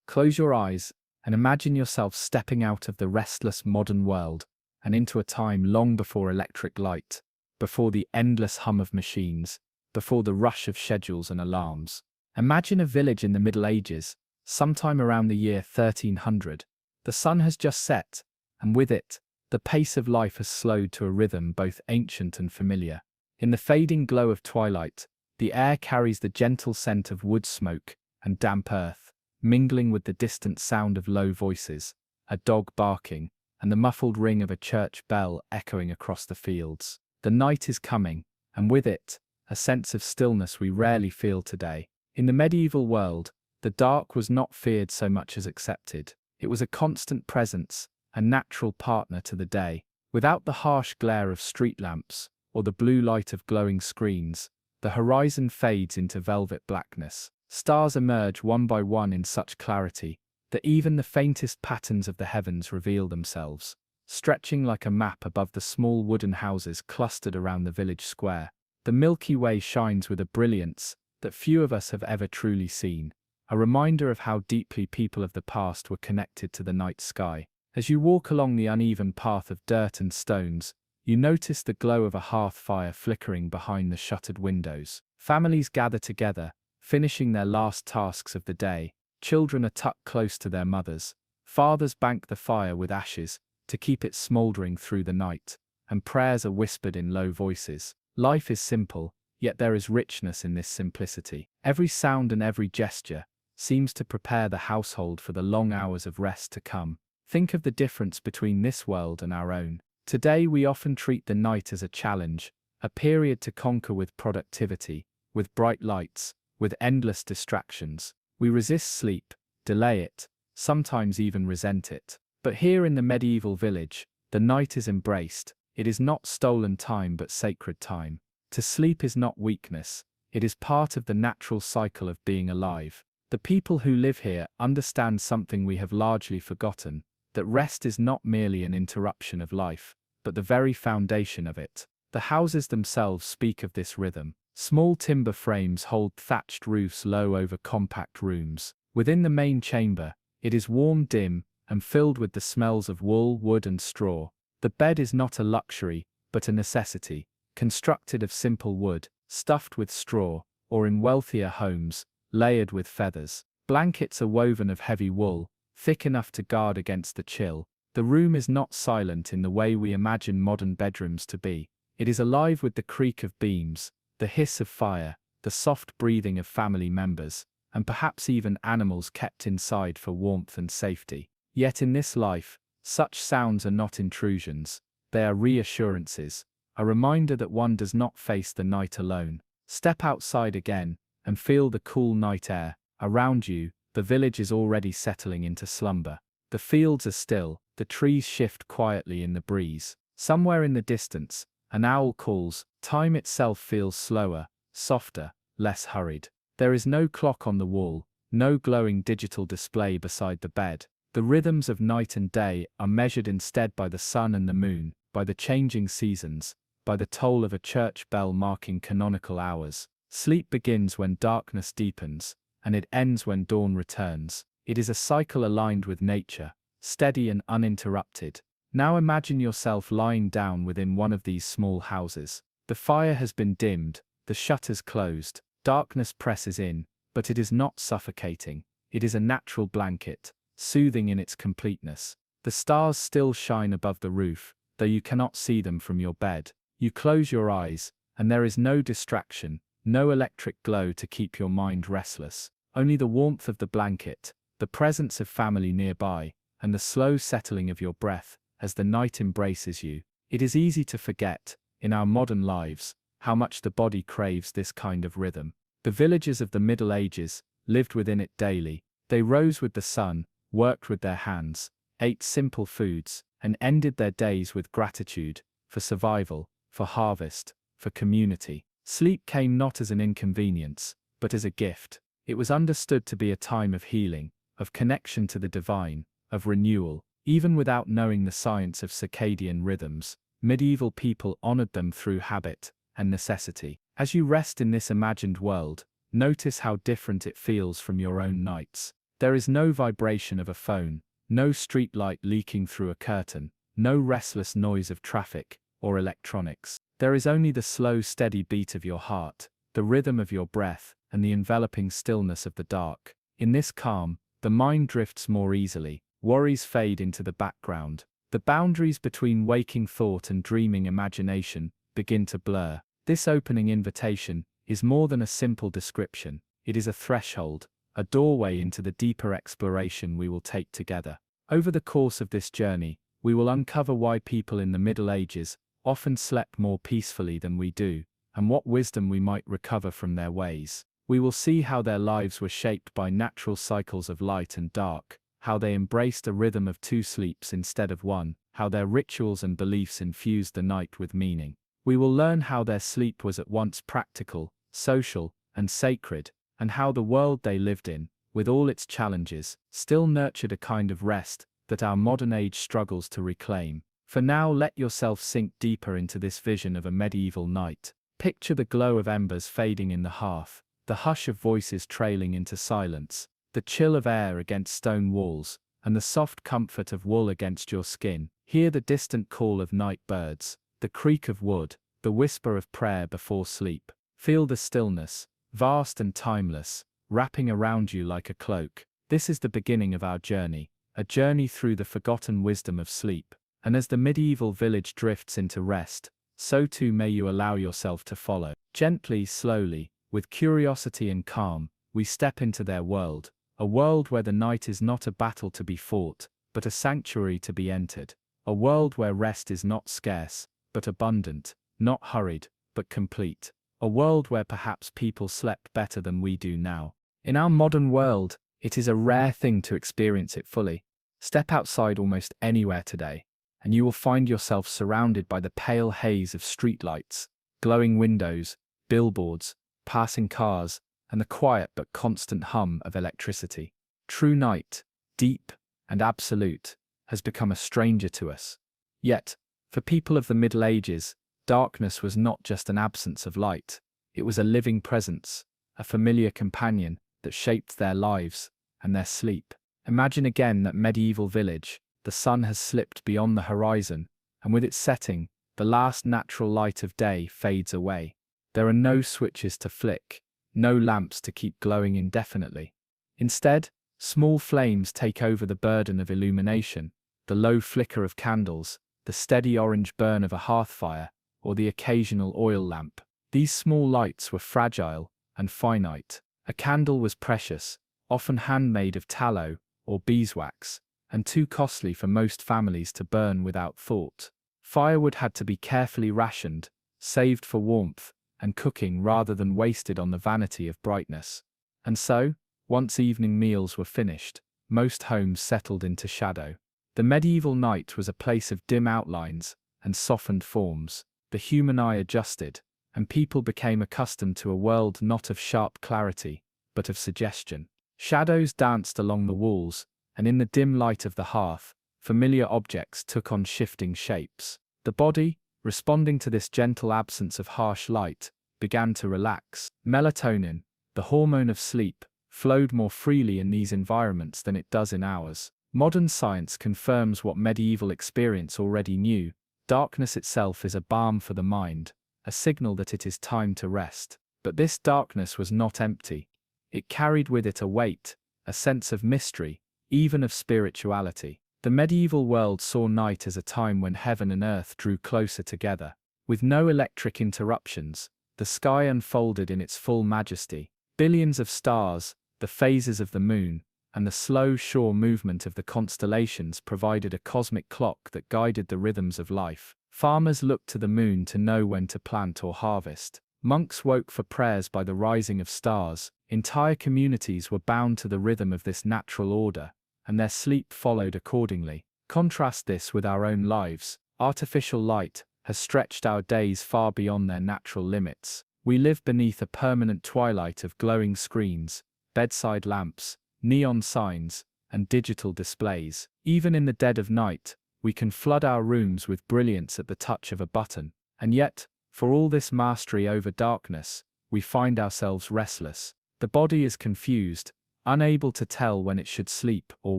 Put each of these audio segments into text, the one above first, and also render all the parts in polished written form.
Close your eyes and imagine yourself stepping out of the restless modern world and into a time long before electric light, before the endless hum of machines, before the rush of schedules and alarms. Imagine a village in the Middle Ages, sometime around the year 1300. The sun has just set, and with it, the pace of life has slowed to a rhythm both ancient and familiar. In the fading glow of twilight, the air carries the gentle scent of wood smoke and damp earth, mingling with the distant sound of low voices, a dog barking, and the muffled ring of a church bell echoing across the fields. The night is coming, and with it, a sense of stillness we rarely feel today. In the medieval world, the dark was not feared so much as accepted. It was a constant presence, a natural partner to the day. Without the harsh glare of street lamps, or the blue light of glowing screens, the horizon fades into velvet blackness. Stars emerge one by one in such clarity that even the faintest patterns of the heavens reveal themselves, stretching like a map above the small wooden houses clustered around the village square. The Milky Way shines with a brilliance that few of us have ever truly seen, a reminder of how deeply people of the past were connected to the night sky. As you walk along the uneven path of dirt and stones, you notice the glow of a hearth fire flickering behind the shuttered windows. Families gather together, finishing their last tasks of the day. Children are tucked close to their mothers. Fathers bank the fire with ashes to keep it smoldering through the night, and prayers are whispered in low voices. Life is simple, yet there is richness in this simplicity. Every sound and every gesture seems to prepare the household for the long hours of rest to come. Think of the difference between this world and our own. Today we often treat the night as a challenge, a period to conquer with productivity, with bright lights, with endless distractions. We resist sleep, delay it, sometimes even resent it. But here in the medieval village, the night is embraced. It is not stolen time but sacred time. To sleep is not weakness, it is part of the natural cycle of being alive. The people who live here understand something we have largely forgotten, that rest is not merely an interruption of life, but the very foundation of it. The houses themselves speak of this rhythm. Small timber frames hold thatched roofs low over compact rooms. Within the main chamber, it is warm, dim, and filled with the smells of wool, wood, and straw. The bed is not a luxury, but a necessity, constructed of simple wood, stuffed with straw, or in wealthier homes, layered with feathers. Blankets are woven of heavy wool, thick enough to guard against the chill. The room is not silent in the way we imagine modern bedrooms to be. It is alive with the creak of beams, the hiss of fire, the soft breathing of family members, and perhaps even animals kept inside for warmth and safety. Yet in this life, such sounds are not intrusions, they are reassurances, a reminder that one does not face the night alone. Step outside again, and feel the cool night air. Around you, the village is already settling into slumber. The fields are still, the trees shift quietly in the breeze. Somewhere in the distance, an owl calls. Time itself feels slower, softer, less hurried. There is no clock on the wall, no glowing digital display beside the bed. The rhythms of night and day are measured instead by the sun and the moon, by the changing seasons, by the toll of a church bell marking canonical hours. Sleep begins when darkness deepens, and it ends when dawn returns. It is a cycle aligned with nature, steady and uninterrupted. Now imagine yourself lying down within one of these small houses. The fire has been dimmed, the shutters closed, darkness presses in, but it is not suffocating. It is a natural blanket, soothing in its completeness. The stars still shine above the roof, though you cannot see them from your bed. You close your eyes, and there is no distraction, no electric glow to keep your mind restless. Only the warmth of the blanket, the presence of family nearby, and the slow settling of your breath as the night embraces you. It is easy to forget, in our modern lives, how much the body craves this kind of rhythm. The villagers of the Middle Ages lived within it daily. They rose with the sun, worked with their hands, ate simple foods, and ended their days with gratitude for survival, for harvest, for community. Sleep came not as an inconvenience, but as a gift. It was understood to be a time of healing, of connection to the divine, of renewal. Even without knowing the science of circadian rhythms, medieval people honored them through habit and necessity. As you rest in this imagined world, notice how different it feels from your own nights. There is no vibration of a phone, no street light leaking through a curtain, no restless noise of traffic or electronics. There is only the slow, steady beat of your heart, the rhythm of your breath, and the enveloping stillness of the dark. In this calm, the mind drifts more easily, worries fade into the background. The boundaries between waking thought and dreaming imagination begin to blur. This opening invitation is more than a simple description. It is a threshold, a doorway into the deeper exploration we will take together. Over the course of this journey, we will uncover why people in the Middle Ages often slept more peacefully than we do, and what wisdom we might recover from their ways. We will see how their lives were shaped by natural cycles of light and dark, how they embraced a rhythm of 2 sleeps instead of 1, how their rituals and beliefs infused the night with meaning. We will learn how their sleep was at once practical, social, and sacred, and how the world they lived in, with all its challenges, still nurtured a kind of rest that our modern age struggles to reclaim. For now, let yourself sink deeper into this vision of a medieval night. Picture the glow of embers fading in the hearth, the hush of voices trailing into silence, the chill of air against stone walls, and the soft comfort of wool against your skin. Hear the distant call of night birds, the creak of wood, the whisper of prayer before sleep. Feel the stillness, vast and timeless, wrapping around you like a cloak. This is the beginning of our journey, a journey through the forgotten wisdom of sleep. And as the medieval village drifts into rest, so too may you allow yourself to follow. Gently, slowly, with curiosity and calm, we step into their world, a world where the night is not a battle to be fought, but a sanctuary to be entered, a world where rest is not scarce, but abundant, not hurried, but complete, a world where perhaps people slept better than we do now. In our modern world, it is a rare thing to experience it fully. Step outside almost anywhere today, and you will find yourself surrounded by the pale haze of streetlights, glowing windows, billboards, passing cars, and the quiet but constant hum of electricity. True night, deep and absolute, has become a stranger to us. Yet, for people of the Middle Ages, darkness was not just an absence of light, it was a living presence, a familiar companion that shaped their lives and their sleep. Imagine again that medieval village. The sun has slipped beyond the horizon, and with its setting, the last natural light of day fades away. There are no switches to flick, no lamps to keep glowing indefinitely. Instead, small flames take over the burden of illumination, the low flicker of candles, the steady orange burn of a hearth fire, or the occasional oil lamp. These small lights were fragile and finite. A candle was precious, often handmade of tallow or beeswax, and too costly for most families to burn without thought. Firewood had to be carefully rationed, saved for warmth and cooking rather than wasted on the vanity of brightness. And so, once evening meals were finished, most homes settled into shadow. The medieval night was a place of dim outlines and softened forms. The human eye adjusted, and people became accustomed to a world not of sharp clarity, but of suggestion. Shadows danced along the walls, and in the dim light of the hearth, familiar objects took on shifting shapes. The body, responding to this gentle absence of harsh light, began to relax. Melatonin, the hormone of sleep, flowed more freely in these environments than it does in ours. Modern science confirms what medieval experience already knew. Darkness itself is a balm for the mind, a signal that it is time to rest. But this darkness was not empty. It carried with it a weight, a sense of mystery, even of spirituality. The medieval world saw night as a time when heaven and earth drew closer together. With no electric interruptions, the sky unfolded in its full majesty. Billions of stars, the phases of the moon, and the slow, sure movement of the constellations provided a cosmic clock that guided the rhythms of life. Farmers looked to the moon to know when to plant or harvest. Monks woke for prayers by the rising of stars. Entire communities were bound to the rhythm of this natural order, and their sleep followed accordingly. Contrast this with our own lives. Artificial light has stretched our days far beyond their natural limits. We live beneath a permanent twilight of glowing screens, bedside lamps, neon signs, and digital displays. Even in the dead of night, we can flood our rooms with brilliance at the touch of a button. And yet, for all this mastery over darkness, we find ourselves restless. The body is confused, unable to tell when it should sleep or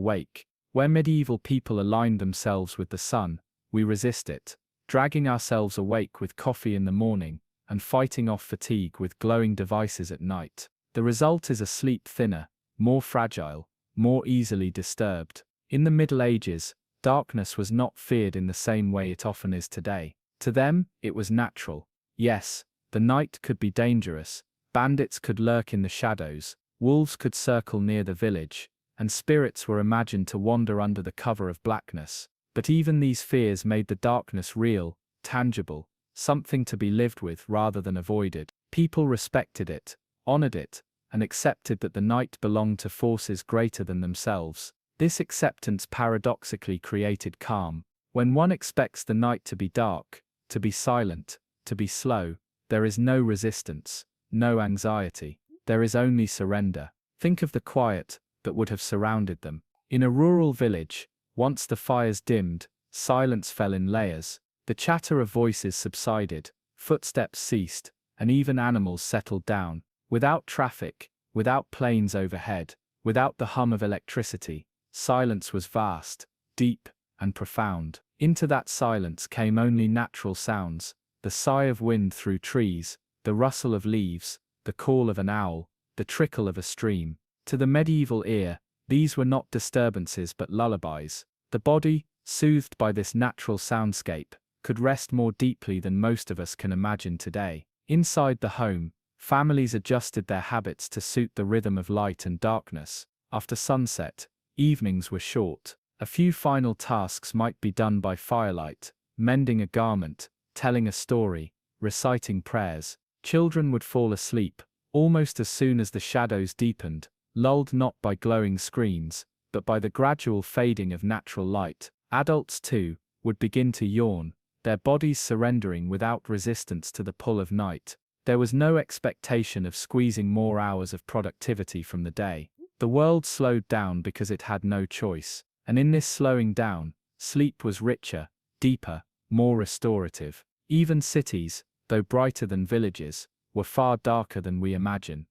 wake. Where medieval people aligned themselves with the sun, we resist it, dragging ourselves awake with coffee in the morning and fighting off fatigue with glowing devices at night. The result is a sleep thinner, more fragile, more easily disturbed. In the Middle Ages, darkness was not feared in the same way it often is today. To them, it was natural. Yes, the night could be dangerous, bandits could lurk in the shadows, wolves could circle near the village, and spirits were imagined to wander under the cover of blackness. But even these fears made the darkness real, tangible, something to be lived with rather than avoided. People respected it, honored it, and accepted that the night belonged to forces greater than themselves. This acceptance paradoxically created calm. When one expects the night to be dark, to be silent, to be slow, there is no resistance, no anxiety. There is only surrender. Think of the quiet that would have surrounded them. In a rural village, once the fires dimmed, silence fell in layers. The chatter of voices subsided, footsteps ceased, and even animals settled down. Without traffic, without planes overhead, without the hum of electricity, silence was vast, deep, and profound. Into that silence came only natural sounds, the sigh of wind through trees, the rustle of leaves, the call of an owl, the trickle of a stream. To the medieval ear, these were not disturbances but lullabies. The body, soothed by this natural soundscape, could rest more deeply than most of us can imagine today. Inside the home, families adjusted their habits to suit the rhythm of light and darkness. After sunset, evenings were short. A few final tasks might be done by firelight, mending a garment, telling a story, reciting prayers. Children would fall asleep, almost as soon as the shadows deepened, lulled not by glowing screens, but by the gradual fading of natural light. Adults, too, would begin to yawn, their bodies surrendering without resistance to the pull of night. There was no expectation of squeezing more hours of productivity from the day. The world slowed down because it had no choice, and in this slowing down, sleep was richer, deeper, more restorative. Even cities, though brighter than villages, were far darker than we imagine.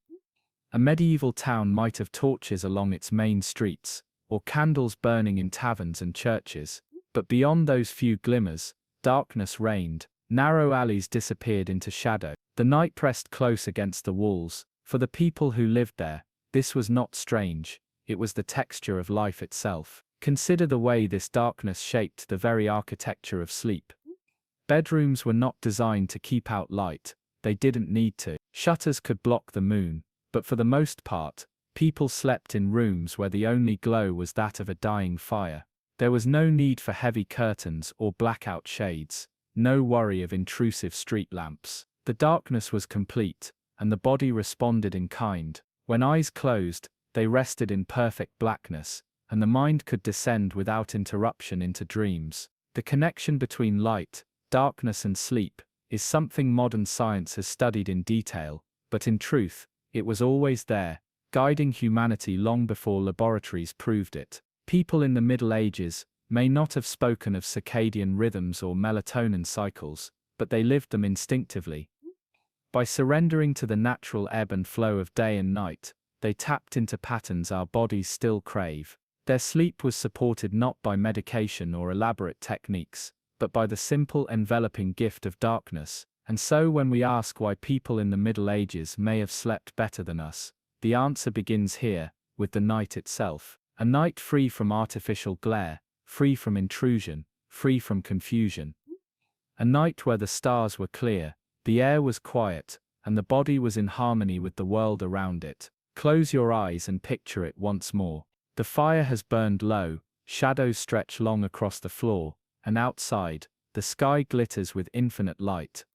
A medieval town might have torches along its main streets, or candles burning in taverns and churches, but beyond those few glimmers, darkness reigned. Narrow alleys disappeared into shadow. The night pressed close against the walls. For the people who lived there, this was not strange, it was the texture of life itself. Consider the way this darkness shaped the very architecture of sleep. Bedrooms were not designed to keep out light, they didn't need to. Shutters could block the moon, but for the most part, people slept in rooms where the only glow was that of a dying fire. There was no need for heavy curtains or blackout shades, no worry of intrusive street lamps. The darkness was complete, and the body responded in kind. When eyes closed, they rested in perfect blackness, and the mind could descend without interruption into dreams. The connection between light, darkness and sleep is something modern science has studied in detail, but in truth, it was always there, guiding humanity long before laboratories proved it. People in the Middle Ages may not have spoken of circadian rhythms or melatonin cycles, but they lived them instinctively. By surrendering to the natural ebb and flow of day and night, they tapped into patterns our bodies still crave. Their sleep was supported not by medication or elaborate techniques, but by the simple enveloping gift of darkness. And so when we ask why people in the Middle Ages may have slept better than us, the answer begins here, with the night itself. A night free from artificial glare, free from intrusion, free from confusion. A night where the stars were clear, the air was quiet, and the body was in harmony with the world around it. Close your eyes and picture it once more. The fire has burned low, shadows stretch long across the floor, and outside, the sky glitters with infinite light.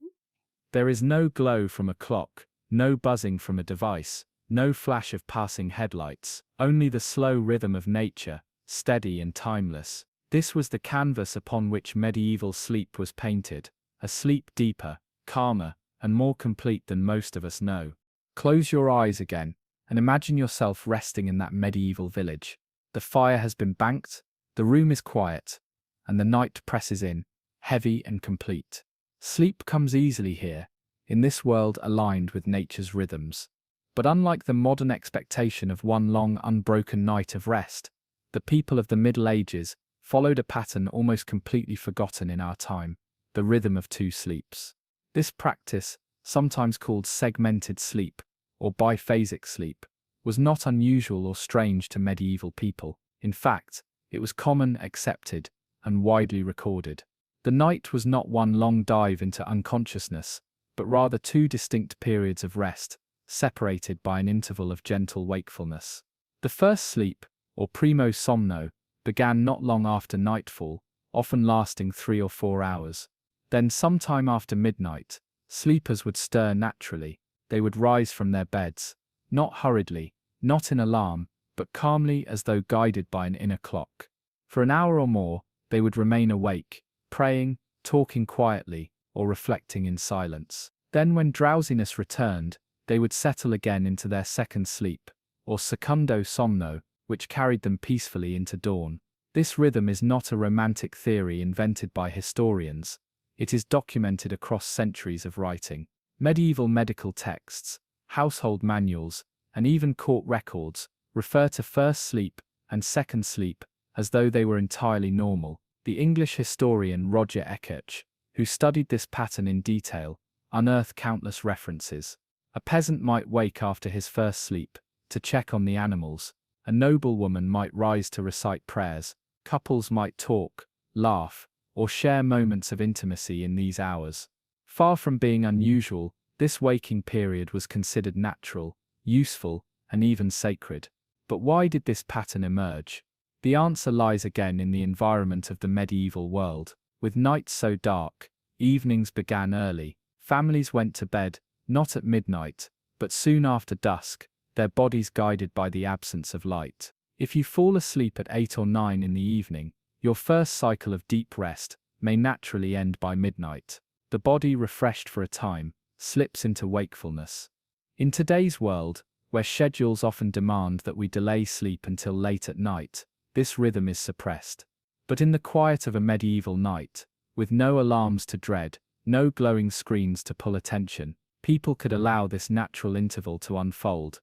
There is no glow from a clock, no buzzing from a device, no flash of passing headlights, only the slow rhythm of nature, steady and timeless. This was the canvas upon which medieval sleep was painted, a sleep deeper, calmer, and more complete than most of us know. Close your eyes again, and imagine yourself resting in that medieval village. The fire has been banked, the room is quiet, and the night presses in, heavy and complete. Sleep comes easily here, in this world aligned with nature's rhythms. But unlike the modern expectation of one long unbroken night of rest, the people of the Middle Ages followed a pattern almost completely forgotten in our time: the rhythm of two sleeps. This practice, sometimes called segmented sleep or biphasic sleep, was not unusual or strange to medieval people. In fact, it was common, accepted, and widely recorded. The night was not one long dive into unconsciousness, but rather two distinct periods of rest, separated by an interval of gentle wakefulness. The first sleep, or primo somno, began not long after nightfall, often lasting 3 or 4 hours. Then sometime after midnight, sleepers would stir naturally. They would rise from their beds, not hurriedly, not in alarm, but calmly, as though guided by an inner clock. For an hour or more, they would remain awake, praying, talking quietly, or reflecting in silence. Then when drowsiness returned, they would settle again into their second sleep, or secundo somno, which carried them peacefully into dawn. This rhythm is not a romantic theory invented by historians. It is documented across centuries of writing. Medieval medical texts, household manuals, and even court records refer to first sleep and second sleep as though they were entirely normal. The English historian Roger Ekirch, who studied this pattern in detail, unearthed countless references. A peasant might wake after his first sleep to check on the animals. A noblewoman might rise to recite prayers. Couples might talk, laugh, or share moments of intimacy in these hours. Far from being unusual, this waking period was considered natural, useful, and even sacred. But why did this pattern emerge? The answer lies again in the environment of the medieval world. With nights so dark, evenings began early. Families went to bed, not at midnight, but soon after dusk, their bodies guided by the absence of light. If you fall asleep at 8 or 9 in the evening, your first cycle of deep rest may naturally end by midnight. The body, refreshed for a time, slips into wakefulness. In today's world, where schedules often demand that we delay sleep until late at night, this rhythm is suppressed. But in the quiet of a medieval night, with no alarms to dread, no glowing screens to pull attention, people could allow this natural interval to unfold.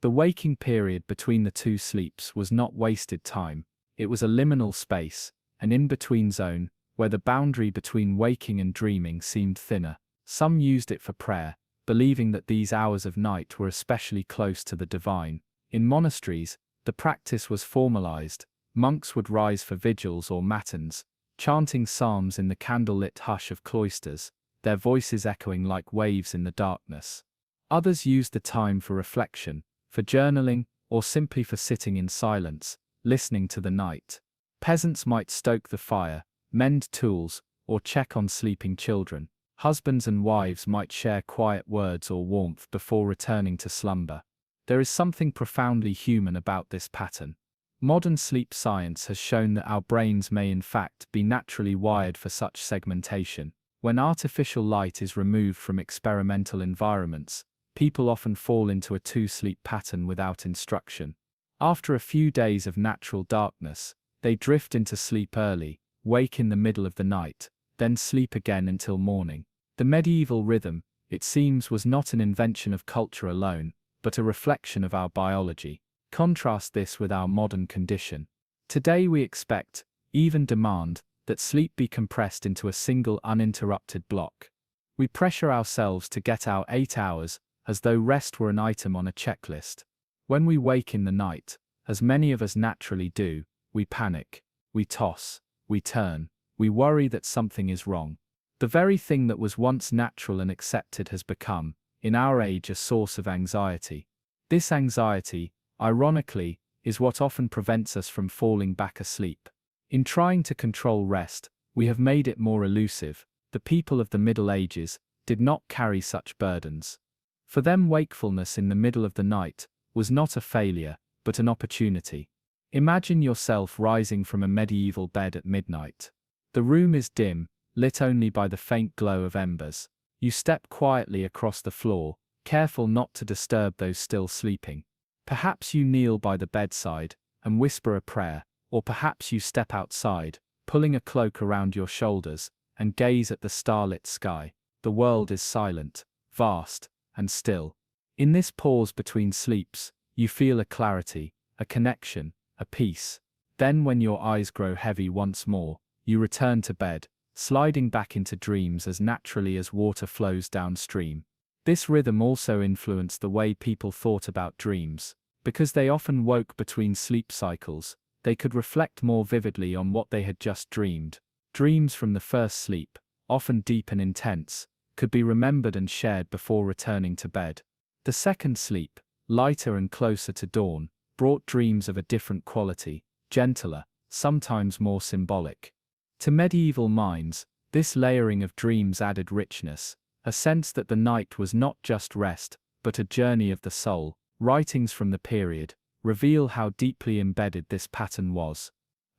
The waking period between the two sleeps was not wasted time. It was a liminal space, an in-between zone, where the boundary between waking and dreaming seemed thinner. Some used it for prayer, believing that these hours of night were especially close to the divine. In monasteries, the practice was formalized. Monks would rise for vigils or matins, chanting psalms in the candlelit hush of cloisters, their voices echoing like waves in the darkness. Others used the time for reflection, for journaling, or simply for sitting in silence, listening to the night. Peasants might stoke the fire, mend tools, or check on sleeping children. Husbands and wives might share quiet words or warmth before returning to slumber. There is something profoundly human about this pattern. Modern sleep science has shown that our brains may in fact be naturally wired for such segmentation. When artificial light is removed from experimental environments, people often fall into a two-sleep pattern without instruction. After a few days of natural darkness, they drift into sleep early, wake in the middle of the night, then sleep again until morning. The medieval rhythm, it seems, was not an invention of culture alone, but a reflection of our biology. Contrast this with our modern condition. Today we expect, even demand, that sleep be compressed into a single uninterrupted block. We pressure ourselves to get our 8 hours, as though rest were an item on a checklist. When we wake in the night, as many of us naturally do, we panic, we toss, we turn, we worry that something is wrong. The very thing that was once natural and accepted has become, in our age, a source of anxiety. This anxiety, ironically, is what often prevents us from falling back asleep. In trying to control rest, we have made it more elusive. The people of the Middle Ages did not carry such burdens. For them, wakefulness in the middle of the night was not a failure, but an opportunity. Imagine yourself rising from a medieval bed at midnight. The room is dim, lit only by the faint glow of embers. You step quietly across the floor, careful not to disturb those still sleeping. Perhaps you kneel by the bedside and whisper a prayer, or perhaps you step outside, pulling a cloak around your shoulders, and gaze at the starlit sky. The world is silent, vast, and still. In this pause between sleeps, you feel a clarity, a connection, a peace. Then when your eyes grow heavy once more, you return to bed, sliding back into dreams as naturally as water flows downstream. This rhythm also influenced the way people thought about dreams. Because they often woke between sleep cycles, they could reflect more vividly on what they had just dreamed. Dreams from the first sleep, often deep and intense, could be remembered and shared before returning to bed. The second sleep, lighter and closer to dawn, brought dreams of a different quality, gentler, sometimes more symbolic. To medieval minds, this layering of dreams added richness, a sense that the night was not just rest, but a journey of the soul. Writings from the period reveal how deeply embedded this pattern was.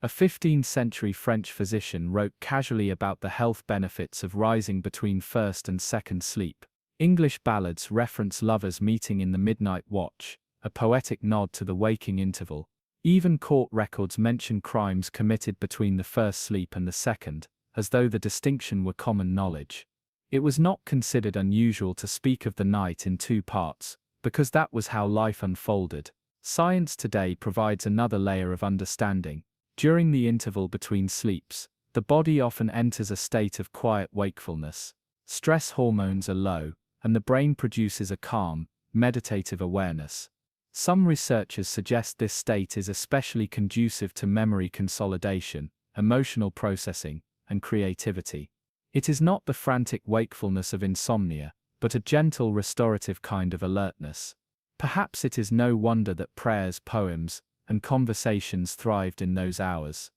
A 15th-century French physician wrote casually about the health benefits of rising between first and second sleep. English ballads reference lovers meeting in the midnight watch, a poetic nod to the waking interval. Even court records mention crimes committed between the first sleep and the second, as though the distinction were common knowledge. It was not considered unusual to speak of the night in two parts, because that was how life unfolded. Science today provides another layer of understanding. During the interval between sleeps, the body often enters a state of quiet wakefulness. Stress hormones are low, and the brain produces a calm, meditative awareness. Some researchers suggest this state is especially conducive to memory consolidation, emotional processing, and creativity. It is not the frantic wakefulness of insomnia, but a gentle restorative kind of alertness. Perhaps it is no wonder that prayers, poems, and conversations thrived in those hours.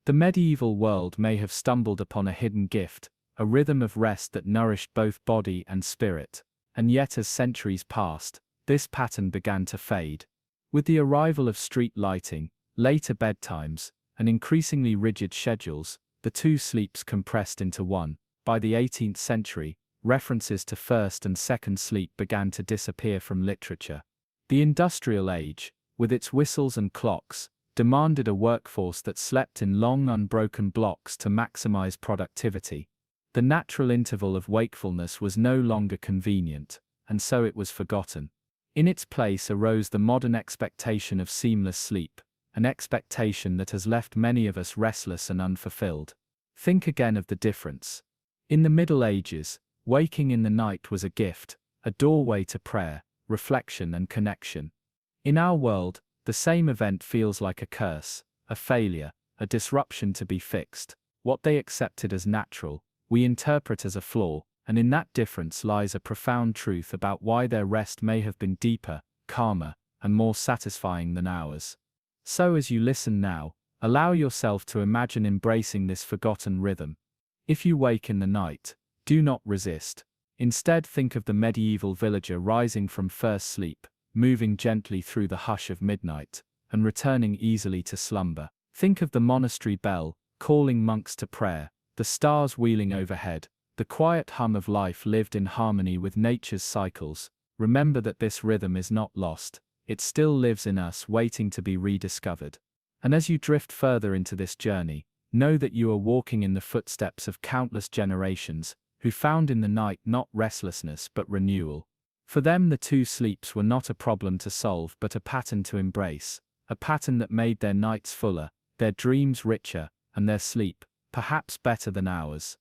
The medieval world may have stumbled upon a hidden gift, a rhythm of rest that nourished both body and spirit. And yet as centuries passed, this pattern began to fade. With the arrival of street lighting, later bedtimes, and increasingly rigid schedules, the two sleeps compressed into one. By the 18th century, references to first and second sleep began to disappear from literature. The industrial age, with its whistles and clocks, demanded a workforce that slept in long unbroken blocks to maximize productivity. The natural interval of wakefulness was no longer convenient, and so it was forgotten. In its place arose the modern expectation of seamless sleep, an expectation that has left many of us restless and unfulfilled. Think again of the difference. In the Middle Ages, waking in the night was a gift, a doorway to prayer, reflection and connection. In our world, the same event feels like a curse, a failure, a disruption to be fixed. What they accepted as natural, we interpret as a flaw, and in that difference lies a profound truth about why their rest may have been deeper, calmer, and more satisfying than ours. So as you listen now, allow yourself to imagine embracing this forgotten rhythm. If you wake in the night, do not resist. Instead, think of the medieval villager rising from first sleep, moving gently through the hush of midnight, and returning easily to slumber. Think of the monastery bell, calling monks to prayer, the stars wheeling overhead, the quiet hum of life lived in harmony with nature's cycles. Remember that this rhythm is not lost, it still lives in us, waiting to be rediscovered. And as you drift further into this journey, know that you are walking in the footsteps of countless generations, who found in the night not restlessness but renewal. For them the two sleeps were not a problem to solve but a pattern to embrace, a pattern that made their nights fuller, their dreams richer, and their sleep, perhaps better than ours.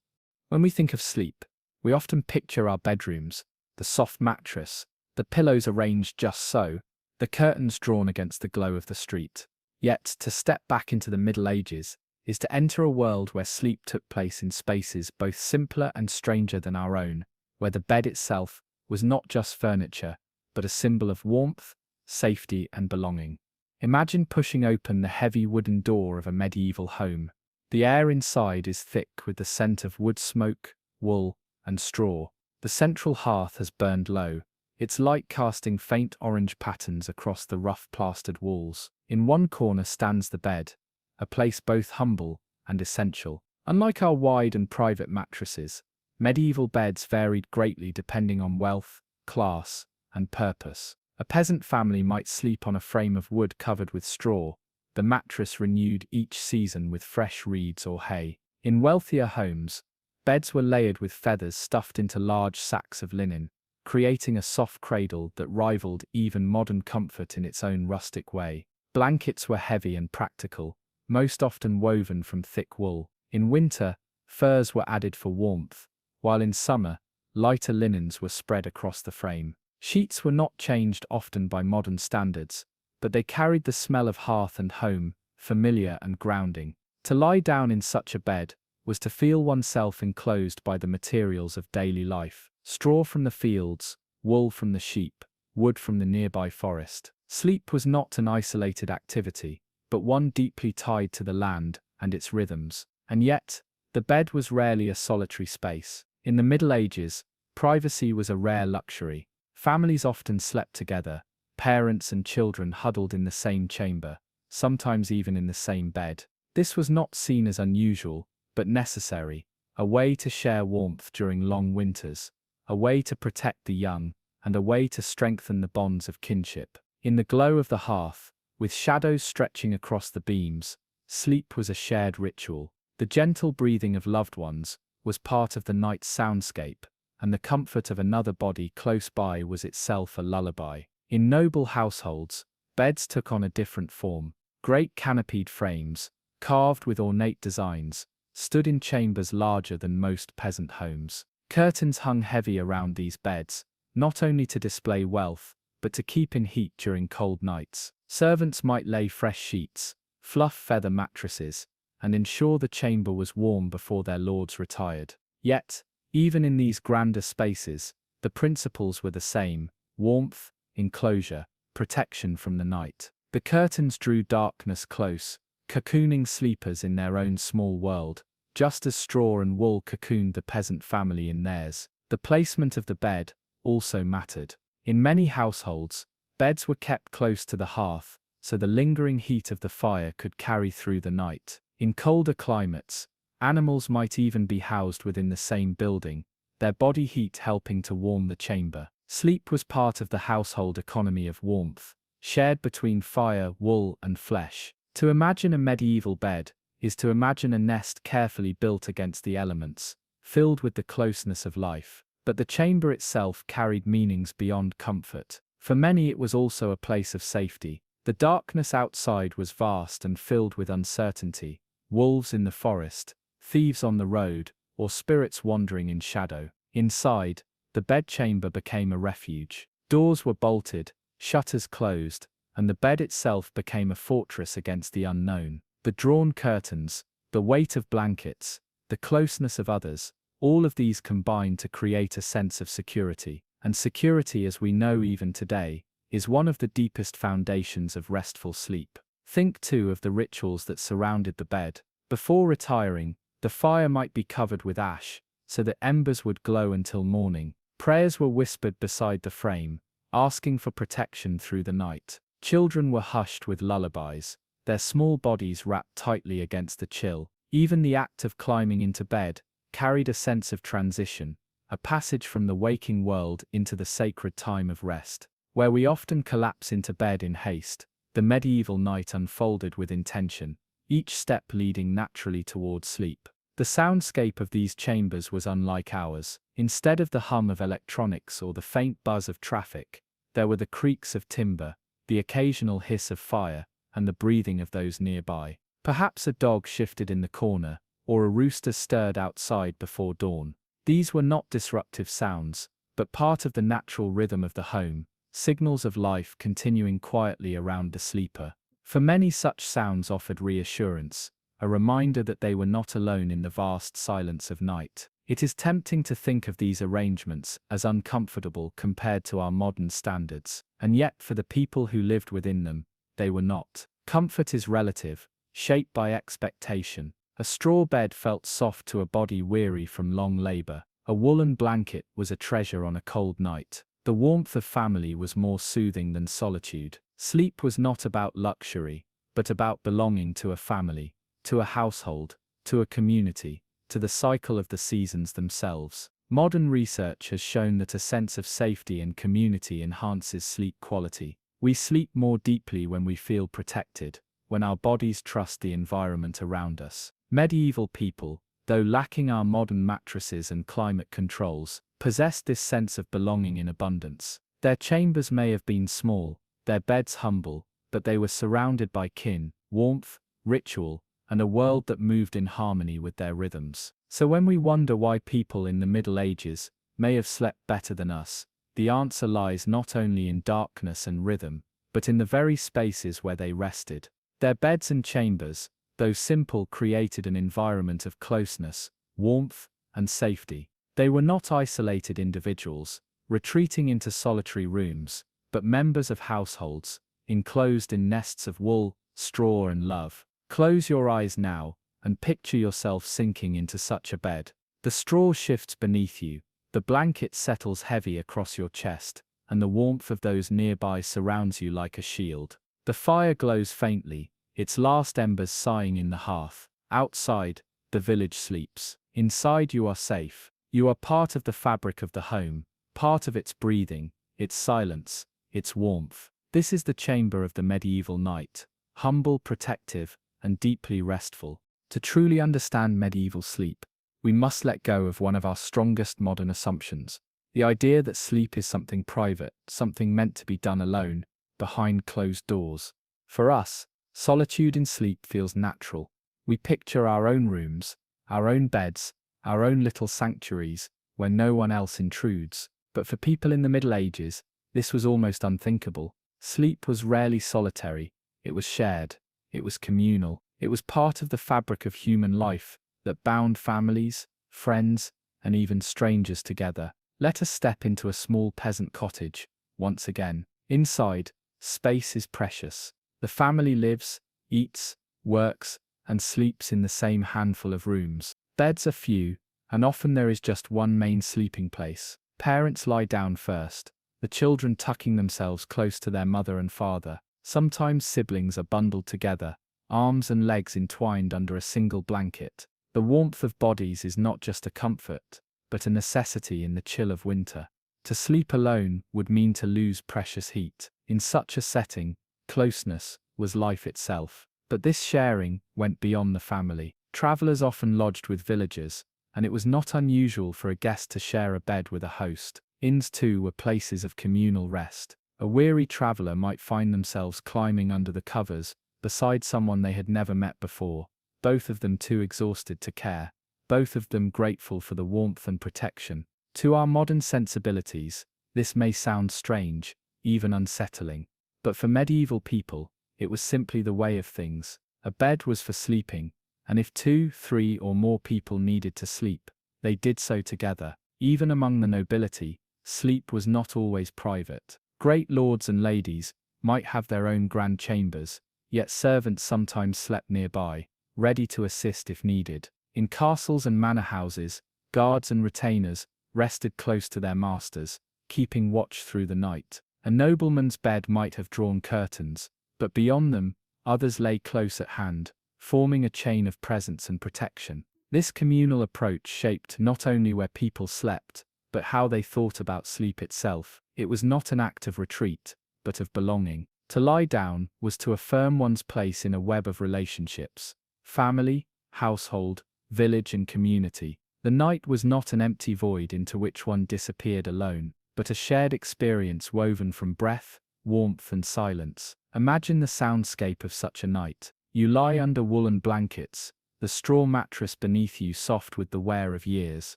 When we think of sleep, we often picture our bedrooms, the soft mattress, the pillows arranged just so, the curtains drawn against the glow of the street. Yet, to step back into the Middle Ages is to enter a world where sleep took place in spaces both simpler and stranger than our own, where the bed itself was not just furniture, but a symbol of warmth, safety, and belonging. Imagine pushing open the heavy wooden door of a medieval home. The air inside is thick with the scent of wood smoke, wool, and straw. The central hearth has burned low, its light casting faint orange patterns across the rough plastered walls. In one corner stands the bed, a place both humble and essential. Unlike our wide and private mattresses, medieval beds varied greatly depending on wealth, class, and purpose. A peasant family might sleep on a frame of wood covered with straw, the mattress renewed each season with fresh reeds or hay. In wealthier homes, beds were layered with feathers stuffed into large sacks of linen, creating a soft cradle that rivaled even modern comfort in its own rustic way. Blankets were heavy and practical, most often woven from thick wool. In winter, furs were added for warmth, while in summer, lighter linens were spread across the frame. Sheets were not changed often by modern standards, but they carried the smell of hearth and home, familiar and grounding. To lie down in such a bed was to feel oneself enclosed by the materials of daily life: straw from the fields, wool from the sheep, wood from the nearby forest. Sleep was not an isolated activity, but one deeply tied to the land and its rhythms. And yet, the bed was rarely a solitary space. In the Middle Ages, privacy was a rare luxury. Families often slept together, parents and children huddled in the same chamber, sometimes even in the same bed. This was not seen as unusual, but necessary, a way to share warmth during long winters, a way to protect the young, and a way to strengthen the bonds of kinship. In the glow of the hearth, with shadows stretching across the beams, sleep was a shared ritual. The gentle breathing of loved ones was part of the night's soundscape, and the comfort of another body close by was itself a lullaby. In noble households, beds took on a different form. Great canopied frames, carved with ornate designs, stood in chambers larger than most peasant homes. Curtains hung heavy around these beds, not only to display wealth, but to keep in heat during cold nights. Servants might lay fresh sheets, fluff feather mattresses, and ensure the chamber was warm before their lords retired. Yet, even in these grander spaces, the principles were the same: warmth, enclosure, protection from the night. The curtains drew darkness close, cocooning sleepers in their own small world, just as straw and wool cocooned the peasant family in theirs. The placement of the bed also mattered. In many households, beds were kept close to the hearth, so the lingering heat of the fire could carry through the night. In colder climates, animals might even be housed within the same building, their body heat helping to warm the chamber. Sleep was part of the household economy of warmth, shared between fire, wool, and flesh. To imagine a medieval bed is to imagine a nest carefully built against the elements, filled with the closeness of life. But the chamber itself carried meanings beyond comfort. For many it was also a place of safety. The darkness outside was vast and filled with uncertainty: wolves in the forest, thieves on the road, or spirits wandering in shadow. Inside, the bedchamber became a refuge. Doors were bolted, shutters closed, and the bed itself became a fortress against the unknown. The drawn curtains, the weight of blankets, the closeness of others, all of these combined to create a sense of security. And security, as we know even today, is one of the deepest foundations of restful sleep. Think too of the rituals that surrounded the bed. Before retiring, the fire might be covered with ash, so that embers would glow until morning. Prayers were whispered beside the frame, asking for protection through the night. Children were hushed with lullabies, their small bodies wrapped tightly against the chill. Even the act of climbing into bed carried a sense of transition, a passage from the waking world into the sacred time of rest. Where we often collapse into bed in haste, the medieval night unfolded with intention, each step leading naturally towards sleep. The soundscape of these chambers was unlike ours. Instead of the hum of electronics or the faint buzz of traffic, there were the creaks of timber, the occasional hiss of fire, and the breathing of those nearby. Perhaps a dog shifted in the corner, or a rooster stirred outside before dawn. These were not disruptive sounds, but part of the natural rhythm of the home, signals of life continuing quietly around the sleeper. For many, such sounds offered reassurance, a reminder that they were not alone in the vast silence of night. It is tempting to think of these arrangements as uncomfortable compared to our modern standards, and yet for the people who lived within them, they were not. Comfort is relative, shaped by expectation. A straw bed felt soft to a body weary from long labor. A woolen blanket was a treasure on a cold night. The warmth of family was more soothing than solitude. Sleep was not about luxury, but about belonging to a family, to a household, to a community, to the cycle of the seasons themselves. Modern research has shown that a sense of safety and community enhances sleep quality. We sleep more deeply when we feel protected, when our bodies trust the environment around us. Medieval people, though lacking our modern mattresses and climate controls, possessed this sense of belonging in abundance. Their chambers may have been small, their beds humble, but they were surrounded by kin, warmth, ritual, and a world that moved in harmony with their rhythms. So when we wonder why people in the Middle Ages may have slept better than us, the answer lies not only in darkness and rhythm, but in the very spaces where they rested. Their beds and chambers, though simple, created an environment of closeness, warmth, and safety. They were not isolated individuals, retreating into solitary rooms, but members of households, enclosed in nests of wool, straw, and love. Close your eyes now, and picture yourself sinking into such a bed. The straw shifts beneath you, the blanket settles heavy across your chest, and the warmth of those nearby surrounds you like a shield. The fire glows faintly, its last embers sighing in the hearth. Outside, the village sleeps. Inside you are safe. You are part of the fabric of the home, part of its breathing, its silence, its warmth. This is the chamber of the medieval night, humble, protective, and deeply restful. To truly understand medieval sleep, we must let go of one of our strongest modern assumptions, the idea that sleep is something private, something meant to be done alone, behind closed doors. For us, solitude in sleep feels natural. We picture our own rooms, our own beds, our own little sanctuaries, where no one else intrudes. But for people in the Middle Ages, this was almost unthinkable. Sleep was rarely solitary, it was shared, it was communal, it was part of the fabric of human life that bound families, friends, and even strangers together. Let us step into a small peasant cottage, once again. Inside, space is precious. The family lives, eats, works, and sleeps in the same handful of rooms. Beds are few, and often there is just one main sleeping place. Parents lie down first, the children tucking themselves close to their mother and father. Sometimes siblings are bundled together, arms and legs entwined under a single blanket. The warmth of bodies is not just a comfort, but a necessity in the chill of winter. To sleep alone would mean to lose precious heat. In such a setting, closeness was life itself. But this sharing went beyond the family. Travelers often lodged with villagers, and it was not unusual for a guest to share a bed with a host. Inns too were places of communal rest. A weary traveler might find themselves climbing under the covers, beside someone they had never met before, both of them too exhausted to care, both of them grateful for the warmth and protection. To our modern sensibilities, this may sound strange, even unsettling, but for medieval people, it was simply the way of things. A bed was for sleeping, and if 2, 3, or more people needed to sleep, they did so together. Even among the nobility, sleep was not always private. Great lords and ladies might have their own grand chambers, yet servants sometimes slept nearby, ready to assist if needed. In castles and manor houses, guards and retainers rested close to their masters, keeping watch through the night. A nobleman's bed might have drawn curtains, but beyond them, others lay close at hand, forming a chain of presence and protection. This communal approach shaped not only where people slept, but how they thought about sleep itself. It was not an act of retreat, but of belonging. To lie down was to affirm one's place in a web of relationships: family, household, village, and community. The night was not an empty void into which one disappeared alone, but a shared experience woven from breath, warmth, and silence. Imagine the soundscape of such a night. You lie under woolen blankets, the straw mattress beneath you soft with the wear of years.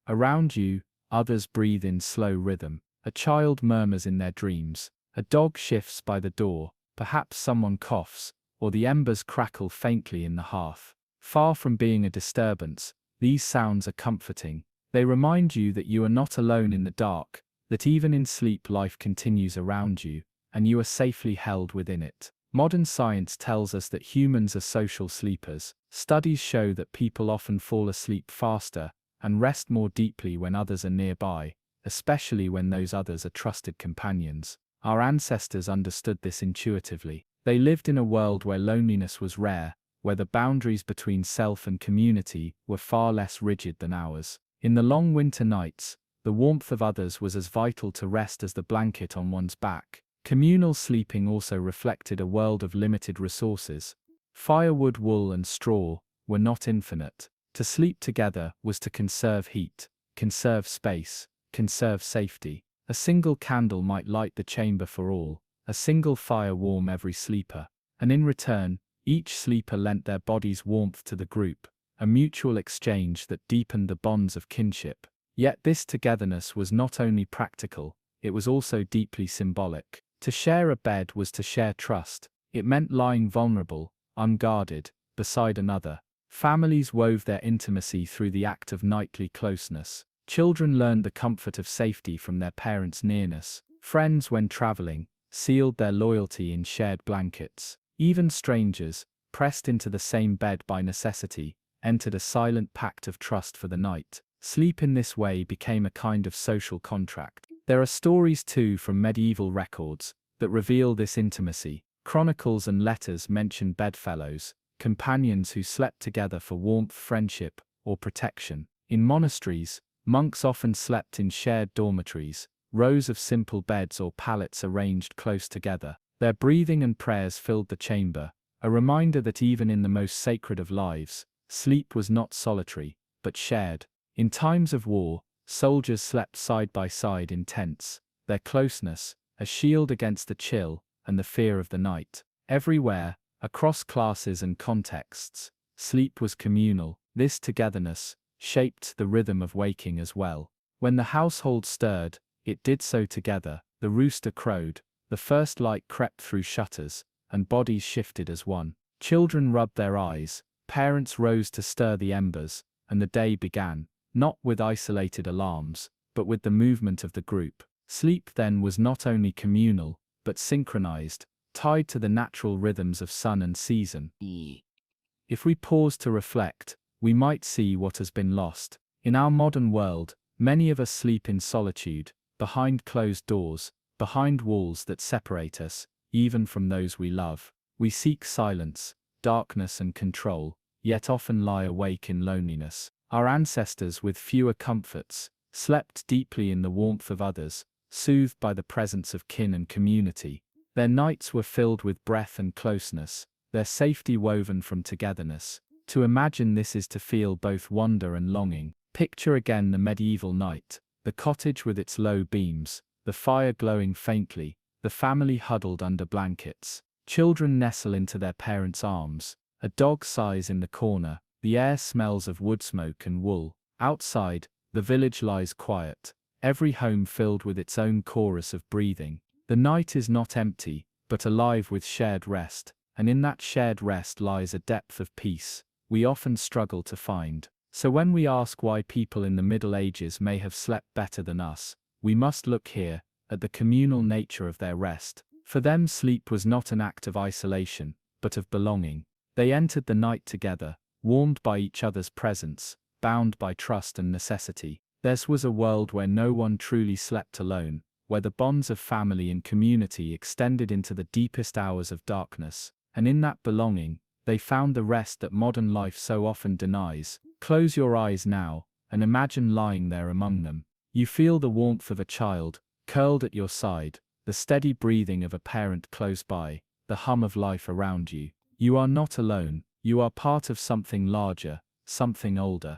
Around you, others breathe in slow rhythm. A child murmurs in their dreams. A dog shifts by the door, perhaps someone coughs, or the embers crackle faintly in the hearth. Far from being a disturbance, these sounds are comforting. They remind you that you are not alone in the dark, that even in sleep life continues around you, and you are safely held within it. Modern science tells us that humans are social sleepers. Studies show that people often fall asleep faster and rest more deeply when others are nearby, especially when those others are trusted companions. Our ancestors understood this intuitively. They lived in a world where loneliness was rare, where the boundaries between self and community were far less rigid than ours. In the long winter nights, the warmth of others was as vital to rest as the blanket on one's back. Communal sleeping also reflected a world of limited resources. Firewood, wool, and straw were not infinite. To sleep together was to conserve heat, conserve space, conserve safety. A single candle might light the chamber for all, a single fire warm every sleeper, and in return, each sleeper lent their body's warmth to the group, a mutual exchange that deepened the bonds of kinship. Yet this togetherness was not only practical, it was also deeply symbolic. To share a bed was to share trust. It meant lying vulnerable, unguarded, beside another. Families wove their intimacy through the act of nightly closeness. Children learned the comfort of safety from their parents' nearness. Friends, when traveling, sealed their loyalty in shared blankets. Even strangers, pressed into the same bed by necessity, entered a silent pact of trust for the night. Sleep in this way became a kind of social contract. There are stories too from medieval records that reveal this intimacy. Chronicles and letters mention bedfellows, companions who slept together for warmth, friendship, or protection. In monasteries, monks often slept in shared dormitories, rows of simple beds or pallets arranged close together. Their breathing and prayers filled the chamber, a reminder that even in the most sacred of lives, sleep was not solitary, but shared. In times of war, soldiers slept side by side in tents, their closeness, a shield against the chill and the fear of the night. Everywhere, across classes and contexts, sleep was communal. This togetherness shaped the rhythm of waking as well. When the household stirred, it did so together. The rooster crowed, the first light crept through shutters, and bodies shifted as one. Children rubbed their eyes, parents rose to stir the embers, and the day began, not with isolated alarms, but with the movement of the group. Sleep then was not only communal, but synchronized, tied to the natural rhythms of sun and season. If we pause to reflect, we might see what has been lost. In our modern world, many of us sleep in solitude, behind closed doors, behind walls that separate us, even from those we love. We seek silence, darkness and control, yet often lie awake in loneliness. Our ancestors, with fewer comforts, slept deeply in the warmth of others, soothed by the presence of kin and community. Their nights were filled with breath and closeness, their safety woven from togetherness. To imagine this is to feel both wonder and longing. Picture again the medieval night, the cottage with its low beams, the fire glowing faintly, the family huddled under blankets. Children nestle into their parents' arms, a dog sighs in the corner, the air smells of wood smoke and wool. Outside, the village lies quiet, every home filled with its own chorus of breathing. The night is not empty, but alive with shared rest, and in that shared rest lies a depth of peace we often struggle to find. So when we ask why people in the Middle Ages may have slept better than us, we must look here at the communal nature of their rest. For them, sleep was not an act of isolation, but of belonging. They entered the night together, warmed by each other's presence, bound by trust and necessity. Theirs was a world where no one truly slept alone, where the bonds of family and community extended into the deepest hours of darkness, and in that belonging, they found the rest that modern life so often denies. Close your eyes now, and imagine lying there among them. You feel the warmth of a child, curled at your side, the steady breathing of a parent close by, the hum of life around you. You are not alone, you are part of something larger, something older.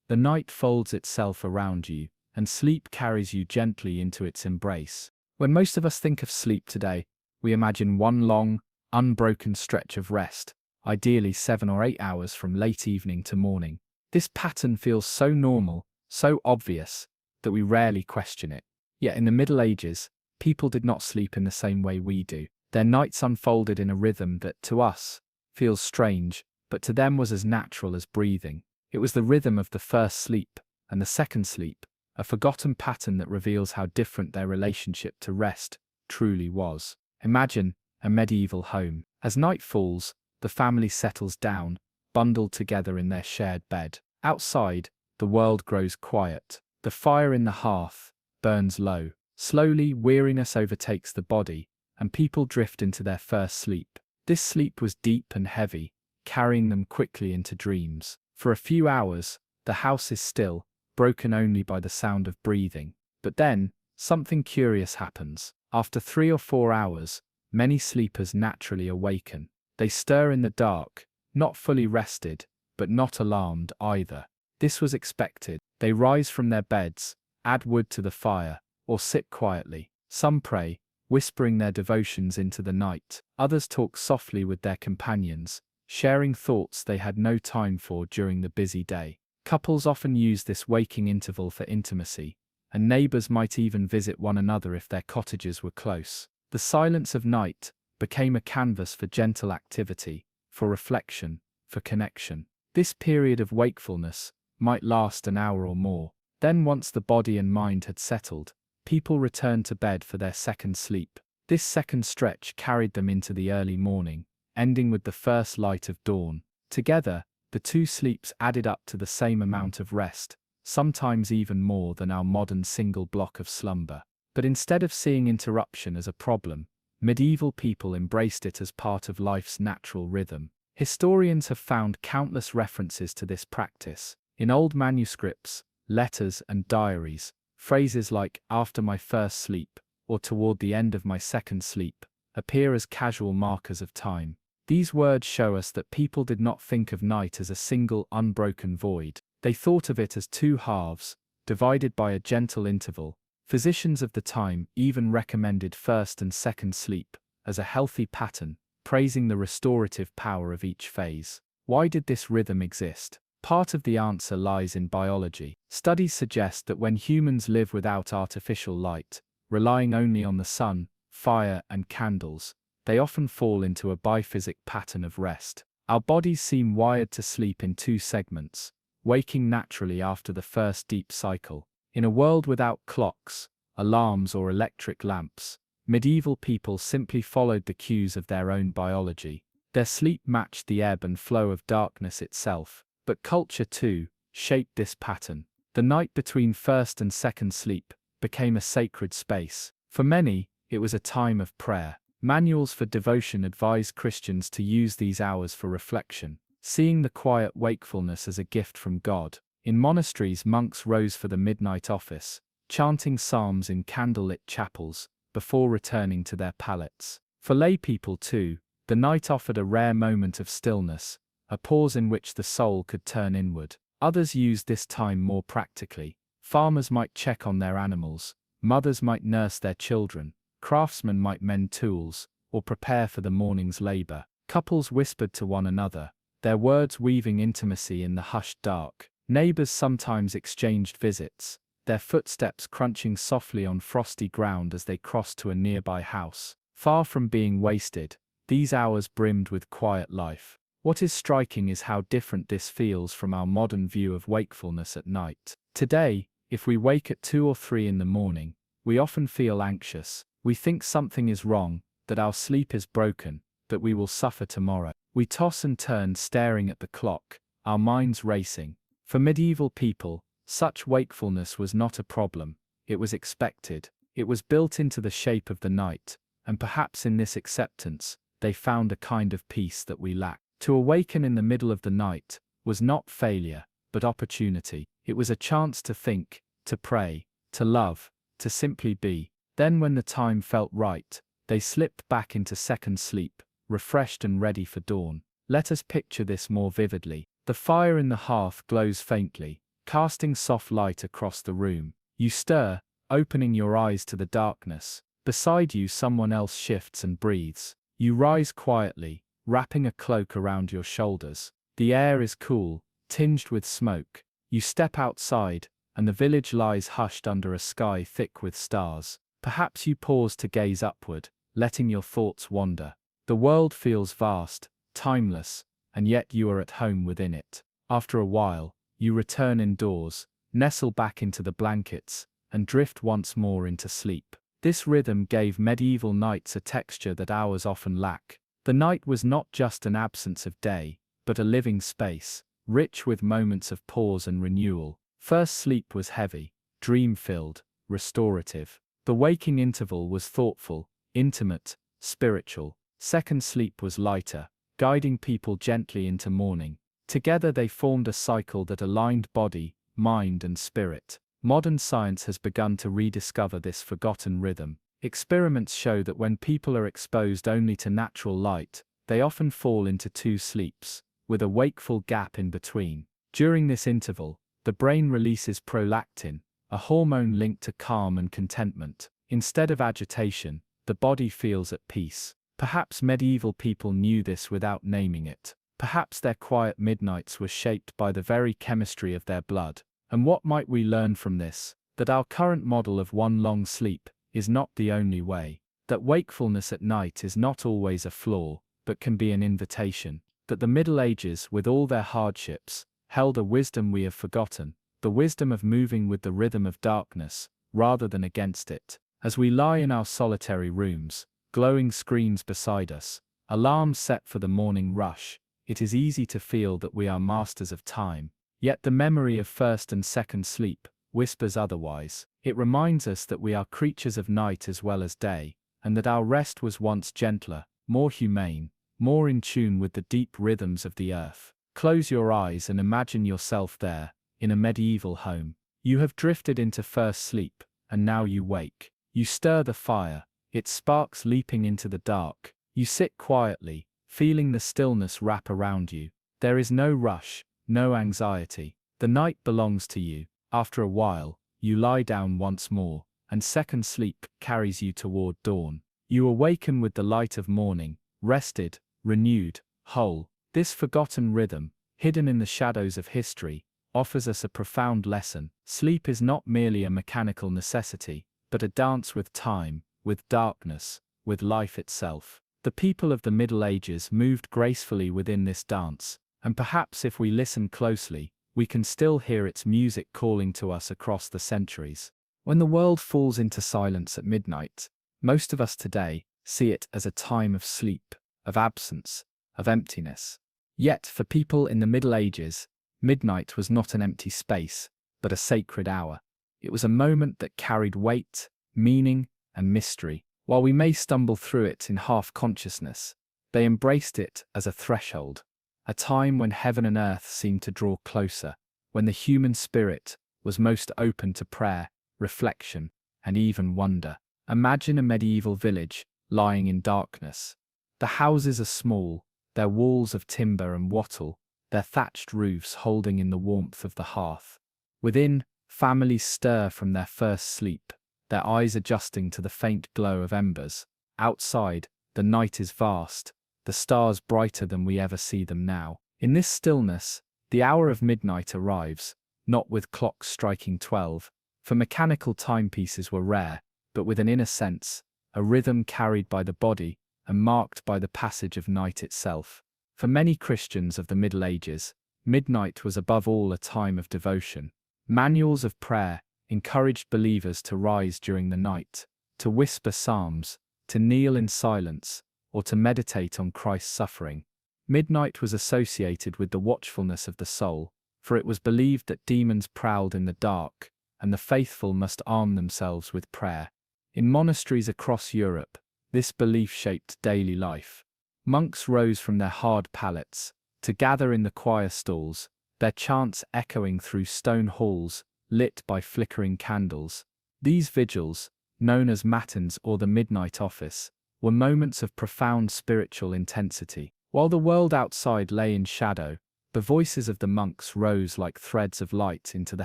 The night folds itself around you, and sleep carries you gently into its embrace. When most of us think of sleep today, we imagine one long, unbroken stretch of rest, ideally 7 or 8 hours from late evening to morning. This pattern feels so normal, so obvious, that we rarely question it. Yet in the Middle Ages, people did not sleep in the same way we do. Their nights unfolded in a rhythm that, to us, feels strange, but to them was as natural as breathing. It was the rhythm of the first sleep and the second sleep, a forgotten pattern that reveals how different their relationship to rest truly was. Imagine a medieval home. As night falls, the family settles down, bundled together in their shared bed. Outside, the world grows quiet. The fire in the hearth burns low. Slowly, weariness overtakes the body, and people drift into their first sleep. This sleep was deep and heavy, carrying them quickly into dreams. For a few hours, the house is still, broken only by the sound of breathing. But then, something curious happens. After 3 or 4 hours, many sleepers naturally awaken. They stir in the dark, not fully rested, but not alarmed either. This was expected. They rise from their beds, add wood to the fire, or sit quietly. Some pray, whispering their devotions into the night. Others talk softly with their companions, sharing thoughts they had no time for during the busy day. Couples often use this waking interval for intimacy, and neighbors might even visit one another if their cottages were close. The silence of night became a canvas for gentle activity, for reflection, for connection. This period of wakefulness might last an hour or more. Then, once the body and mind had settled, people returned to bed for their second sleep. This second stretch carried them into the early morning, ending with the first light of dawn. Together, the two sleeps added up to the same amount of rest, sometimes even more than our modern single block of slumber. But instead of seeing interruption as a problem, medieval people embraced it as part of life's natural rhythm. Historians have found countless references to this practice. In old manuscripts, letters, and diaries, phrases like "after my first sleep" or "toward the end of my second sleep" appear as casual markers of time. These words show us that people did not think of night as a single unbroken void. They thought of it as two halves, divided by a gentle interval. Physicians of the time even recommended first and second sleep as a healthy pattern, praising the restorative power of each phase. Why did this rhythm exist? Part of the answer lies in biology. Studies suggest that when humans live without artificial light, relying only on the sun, fire, and candles, they often fall into a biphasic pattern of rest. Our bodies seem wired to sleep in two segments, waking naturally after the first deep cycle. In a world without clocks, alarms, or electric lamps, medieval people simply followed the cues of their own biology. Their sleep matched the ebb and flow of darkness itself. But culture, too, shaped this pattern. The night between first and second sleep became a sacred space. For many, it was a time of prayer. Manuals for devotion advise Christians to use these hours for reflection, seeing the quiet wakefulness as a gift from God. In monasteries, monks rose for the midnight office, chanting psalms in candlelit chapels, before returning to their pallets. For lay people, too, the night offered a rare moment of stillness, a pause in which the soul could turn inward. Others used this time more practically. Farmers might check on their animals, mothers might nurse their children, craftsmen might mend tools, or prepare for the morning's labor. Couples whispered to one another, their words weaving intimacy in the hushed dark. Neighbors sometimes exchanged visits, their footsteps crunching softly on frosty ground as they crossed to a nearby house. Far from being wasted, these hours brimmed with quiet life. What is striking is how different this feels from our modern view of wakefulness at night. Today, if we wake at 2 or 3 in the morning, we often feel anxious. We think something is wrong, that our sleep is broken, that we will suffer tomorrow. We toss and turn staring at the clock, our minds racing. For medieval people, such wakefulness was not a problem. It was expected. It was built into the shape of the night, and perhaps in this acceptance, they found a kind of peace that we lack. To awaken in the middle of the night was not failure, but opportunity. It was a chance to think, to pray, to love, to simply be. Then, when the time felt right, they slipped back into second sleep, refreshed and ready for dawn. Let us picture this more vividly. The fire in the hearth glows faintly, casting soft light across the room. You stir, opening your eyes to the darkness. Beside you, someone else shifts and breathes. You rise quietly, wrapping a cloak around your shoulders. The air is cool, tinged with smoke. You step outside, and the village lies hushed under a sky thick with stars. Perhaps you pause to gaze upward, letting your thoughts wander. The world feels vast, timeless, and yet you are at home within it. After a while, you return indoors, nestle back into the blankets, and drift once more into sleep. This rhythm gave medieval nights a texture that ours often lack. The night was not just an absence of day, but a living space, rich with moments of pause and renewal. First sleep was heavy, dream-filled, restorative. The waking interval was thoughtful, intimate, spiritual. Second sleep was lighter, guiding people gently into morning. Together they formed a cycle that aligned body, mind, and spirit. Modern science has begun to rediscover this forgotten rhythm. Experiments show that when people are exposed only to natural light, they often fall into 2 sleeps, with a wakeful gap in between. During this interval, the brain releases prolactin, a hormone linked to calm and contentment. Instead of agitation, the body feels at peace. Perhaps medieval people knew this without naming it. Perhaps their quiet midnights were shaped by the very chemistry of their blood. And what might we learn from this? That our current model of one long sleep is not the only way. That wakefulness at night is not always a flaw, but can be an invitation. That the Middle Ages, with all their hardships, held a wisdom we have forgotten, the wisdom of moving with the rhythm of darkness, rather than against it. As we lie in our solitary rooms, glowing screens beside us, alarms set for the morning rush, it is easy to feel that we are masters of time. Yet the memory of first and second sleep whispers otherwise. It reminds us that we are creatures of night as well as day, and that our rest was once gentler, more humane, more in tune with the deep rhythms of the earth. Close your eyes and imagine yourself there, in a medieval home. You have drifted into first sleep, and now you wake. You stir the fire, its sparks leaping into the dark. You sit quietly, feeling the stillness wrap around you. There is no rush, no anxiety. The night belongs to you. After a while, you lie down once more, and second sleep carries you toward dawn. You awaken with the light of morning, rested, renewed, whole. This forgotten rhythm, hidden in the shadows of history, offers us a profound lesson. Sleep is not merely a mechanical necessity, but a dance with time, with darkness, with life itself. The people of the Middle Ages moved gracefully within this dance, and perhaps if we listen closely, we can still hear its music calling to us across the centuries. When the world falls into silence at midnight, most of us today see it as a time of sleep, of absence, of emptiness. Yet, for people in the Middle Ages, midnight was not an empty space, but a sacred hour. It was a moment that carried weight, meaning, and mystery. While we may stumble through it in half-consciousness, they embraced it as a threshold, a time when heaven and earth seemed to draw closer, when the human spirit was most open to prayer, reflection, and even wonder. Imagine a medieval village lying in darkness. The houses are small, their walls of timber and wattle, their thatched roofs holding in the warmth of the hearth. Within, families stir from their first sleep, their eyes adjusting to the faint glow of embers. Outside, the night is vast, the stars brighter than we ever see them now. In this stillness, the hour of midnight arrives, not with clocks striking 12, for mechanical timepieces were rare, but with an inner sense, a rhythm carried by the body and marked by the passage of night itself. For many Christians of the Middle Ages, midnight was above all a time of devotion. Manuals of prayer encouraged believers to rise during the night, to whisper psalms, to kneel in silence, or to meditate on Christ's suffering. Midnight was associated with the watchfulness of the soul, for it was believed that demons prowled in the dark, and the faithful must arm themselves with prayer. In monasteries across Europe, this belief shaped daily life. Monks rose from their hard pallets to gather in the choir stalls, their chants echoing through stone halls lit by flickering candles. These vigils, known as matins or the midnight office, were moments of profound spiritual intensity. While the world outside lay in shadow, the voices of the monks rose like threads of light into the